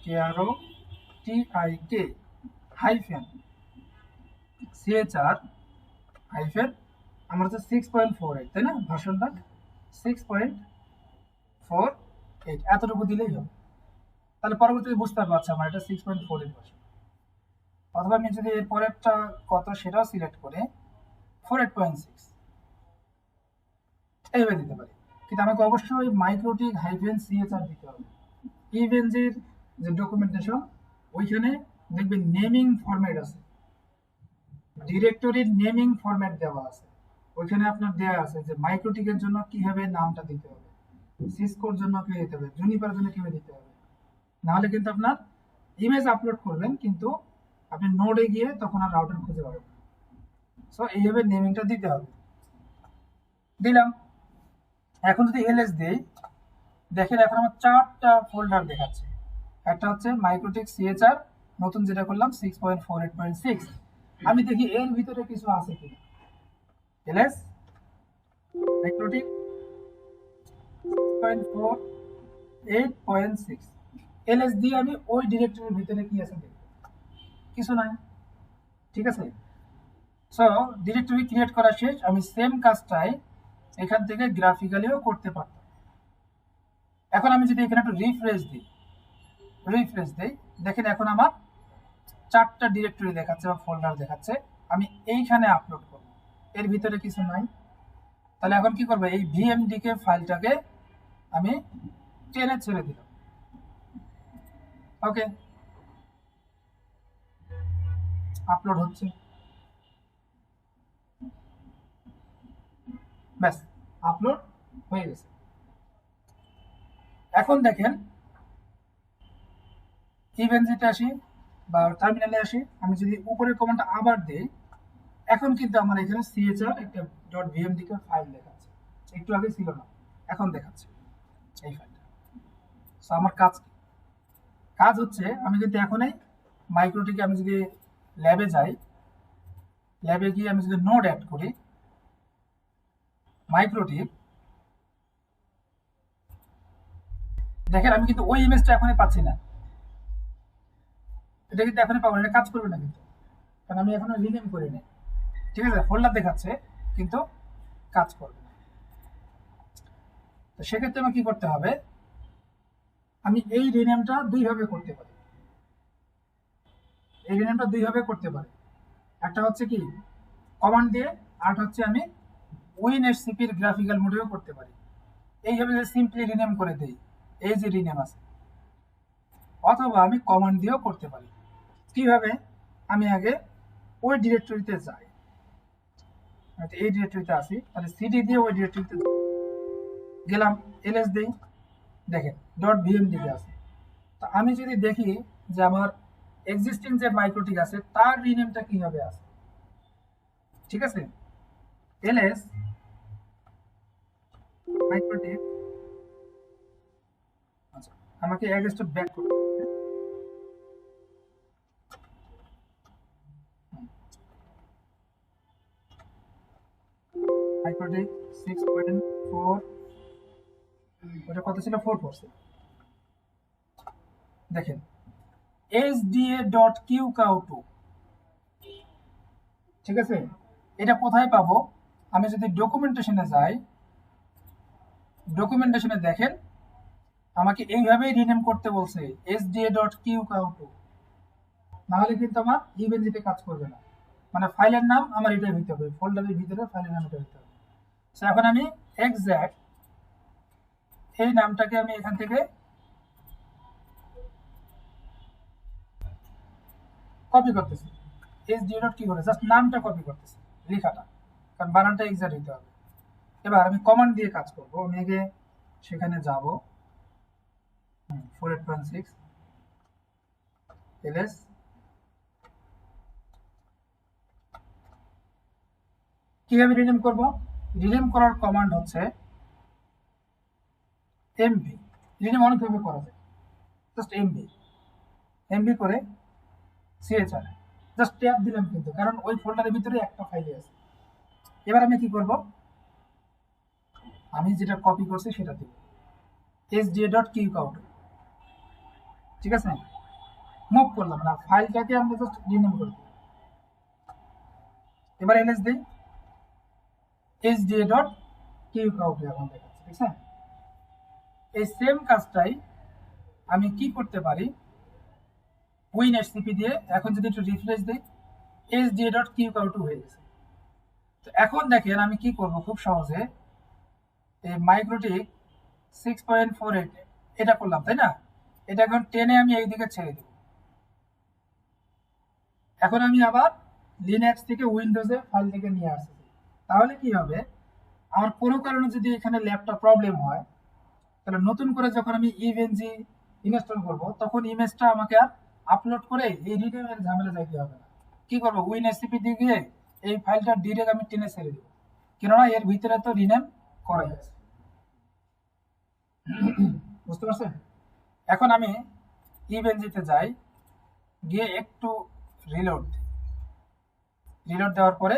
MIKROTIK hyphen CHR hyphen আমার হচ্ছে 6.48, তাই না ভার্সনটা 6.48, এতটুকু দিলেই হবে। তাহলে পরবর্তীতে বুঝতে পারবো আচ্ছা আমার এটা 6.48 ভার্সন। অথবা আমি যদি এর পরেরটা কত সেটাও সিলেক্ট করে 48.6 এইভাবে দিতে পারি। কিন্তু আমাকে অবশ্যই মাইক্রোটিক হাইফেন CHR দিতে হবে। ইভেনজির যে ডকুমেন্টেশন, ওইখানে দেখবেন নেমিং ফরম্যাট আছে, ডিরেক্টরির নেমিং ফরম্যাট দেওয়া আছে। ওইখানে আপনার দেওয়া আছে যে মাইক্রোটিকের জন্য কিভাবে নামটা দিতে হবে, সিসকোর জন্য কি দিতে হবে, জুনিপার জন্য কিভাবে দিতে হবে। নাহলে কিন্তু আপনার ইমেজ আপলোড করবেন কিন্তু আপনি নোডে গিয়ে তখন আর রাউটার খুঁজে পাবেন। সো এইভাবে নেমিংটা দিতে হবে। দিলাম। এখন যদি এলএস দেই, দেখেন এখন আমার 4টা ফোল্ডার দেখাচ্ছে। একটা হচ্ছে মাইক্রোটিক সিএচআর, নতুন যেটা করলাম 6.48.6। আমি দেখি এর ভিতরে কিছু আছে কিনা। এলএস মাইক্রোটিক 6.48.6 এলএস দিয়ে আমি ওই ডিরেক্টরির ভিতরে কি আছে দেখব, কিছু নাই। ঠিক আছে, সো ডিরেক্টরি ক্রিয়েট করা শেষ। আমি সেম কাজটাই এখান থেকে গ্রাফিক্যালিও করতে পারতাম। এখন আমি যদি এখানে একটু রিফ্রেশ দিই, দেখেন এখন আমার 4টা ডিরেক্টরি দেখাচ্ছে বা ফোল্ডার দেখাচ্ছে। আমি এইখানে আপলোড করব, এর ভিতরে কিছু নাই। তাহলে এখন কি করবো, এই ভিএমডিকে ফাইলটাকে আমি টেনে ছেড়ে দিলাম। ওকে, আপলোড হচ্ছে, ব্যাস আপলোড হয়ে গেছে। এখন দেখেন ইভেন্টে আসি বা টার্মিনালে আসি, আমি যদি উপরের কমান্ডটা আবার দেই, এখন কিন্তু আমার এখানে সিএচআর একটা .vmdk ফাইল দেখাচ্ছে। একটু আগে ছিল না, এখন দেখাচ্ছে এই ফাইলটা। সো আমার কাজ হচ্ছে, আমি কিন্তু এখনই মাইক্রোটিকে আমি যদি ল্যাবে যাই, ল্যাবে গিয়ে আমি যদি নোড অ্যাড করি মাইক্রোটিক, দেখেন আমি কিন্তু ওই ইমেজটা এখনই পাচ্ছি না। এটা কিন্তু এখনই পাবো না, এটা কাজ করবে না কিন্তু, কারণ আমি এখনো রিনেম করি নাই। ঠিক আছে, ফোল্ডার দেখাচ্ছে কিন্তু কাজ করবে না। তো সেক্ষেত্রে আমার কি করতে হবে, আমি এই রিনেমটা দুইভাবে করতে পারি। একটা হচ্ছে কি কমান্ড দিয়ে, আর হচ্ছে আমি WinSCP এর গ্রাফিক্যাল মোডেও করতে পারি। এইভাবে যে সিম্পলি রিনেম করে দেই, এই যে রিনেম আছে, অথবা আমি কমান্ড দিয়েও করতে পারি। কিভাবে, আমি আগে ওই ডিরেক্টরিতে যাই, এই ডিরেক্টরিতে আসি, তাহলে সিডি দিয়ে ওই ডিরেক্টরিতে গেলাম, এলএস দেই, দেখেন .vmdk আছে। তো আমি যদি দেখি যে আমার এক্সিস্টিং যে মাইক্রোটিক আছে তার রিনেমটা কিভাবে আছে, ঠিক আছে, এলএস মাইক্রোটিক, আচ্ছা আমাকে এক স্টেপ ব্যাক করতে হবে। মাইক্রোটিক 6.4 ওটা কত ছিল 4 দেখেন sda.qcow2 ঠিক আছে, এটা কোথায় পাবো? আমি যদি ডকুমেন্টেশনে যাই, ডকুমেন্টেশনে দেখেন আমাকে এইভাবেই রিনেম করতে বলছে sda.qcow2, নাহলে কিন্তু আমার ইভেনজিতে কাজ করবে না। মানে ফাইলের নাম আমার এটাই হইতে হবে, ফোল্ডারের ভিতরে ফাইলের নাম এটা হইতে হবে। সো এখন আমি এক্সাক্ট এই নামটাকে আমি এখান থেকে কপি করতেছি, sda.q করে জাস্ট নামটা কপি করতেছি, লেখাটা, কারণ বানানটা এক্সাক্ট হইতে হবে। এবার আমি কমান্ড দিয়ে কাজ করবো। আমি আগে সেখানে যাব 48.6 ls কিভাবে রিনেম করব? রিনেম করার কমান্ড হচ্ছে এমভি। রিনেম অনেকভাবে করা যায়, জাস্ট এমভি করে সিএচআর জাস্ট ট্যাব দিলাম কিন্তু, কারণ ওই ফোল্ডারের ভিতরে একটা ফাইলে আছে। এবার আমি কি করব? আমি যেটা কপি করছি সেটা দিব sda.qcow2, ঠিক আছে, মুভ করলাম না, ফাইলটাকে আমরা জাস্ট রিনেম করে দিই। এবার এলএস দিই, sda.qcow2 এখন দেখাচ্ছে, ঠিক আছে। এই সেম কাজটাই আমি কি করতে পারি, উইন এসসিপি দিয়ে এখন যদি একটু রিফ্রেশ দিই, sda.qcow2 হয়ে গেছে। তো এখন দেখেন আমি কি করব খুব সহজে, এই মাইক্রোটিক 6.48 এটা করলাম, তাই না? এটা এখন টেনে আমি এই দিকে ছেড়ে দিব। এখন আমি আবার লিনাক্স থেকে উইন্ডোজে ফাইল থেকে নিয়ে আসছি। তাহলে কি হবে, আমার কোনো কারণে যদি এখানে ল্যাপটপ প্রবলেম হয়, তাহলে নতুন করে যখন আমি ইভেনজি ইনস্টল করব, তখন ইমেজটা আমাকে আর আপলোড করে এই রিনেমের ঝামেলা যাইতে হবে না। কি করব, উইন এসসিপি দিয়ে গিয়ে এই ফাইলটা ডিরেক্ট আমি টেনে ছেড়ে দেব, কেননা এর ভিতরে তো রিনেম করাই আছে। বুঝতে পারছেন? এখন আমি ইভেনজিতে যাই, গিয়ে একটু রিলোড দিই, রিলোড দেওয়ার পরে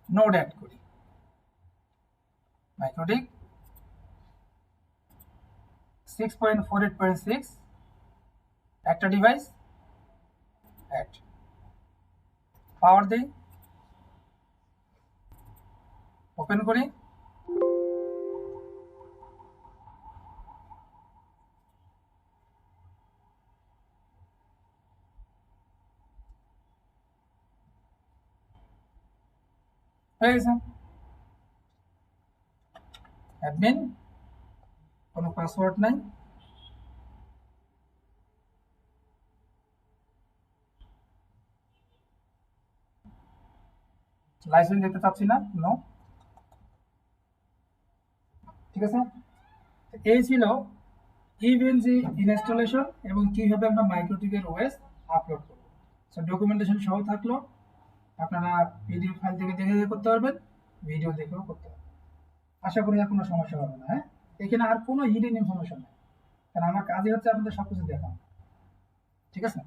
নোড অ্যাড করি, মাইক্রোটিক 6.48.6 একটা ডিভাইস অ্যাড, পাওয়ার দিই, ওপেন করি, হয়ে গেছে। অ্যাডমিন, কোনো পাসওয়ার্ড নাই, লাইসেন্স দিতে চাচ্ছি না, নো, ঠিক আছে। এই ছিল ইভেনজি ইনস্টলেশন এবং কিভাবে আমরা মাইক্রোটিকের ওএস আপলোড করব। সো ডকুমেন্টেশন সহ থাকলো, আপনারা পিডিএফ ফাইল থেকে দেখে দেখে করতে পারবেন, ভিডিও দেখেও করতে পারবেন। আশা করি আর কোনো সমস্যা হবে না। হ্যাঁ, এখানে আর কোনো হিডেন ইনফরমেশন নেই, কারণ আমার কাজই হচ্ছে আপনাদের সবকিছু দেখানো, ঠিক আছে।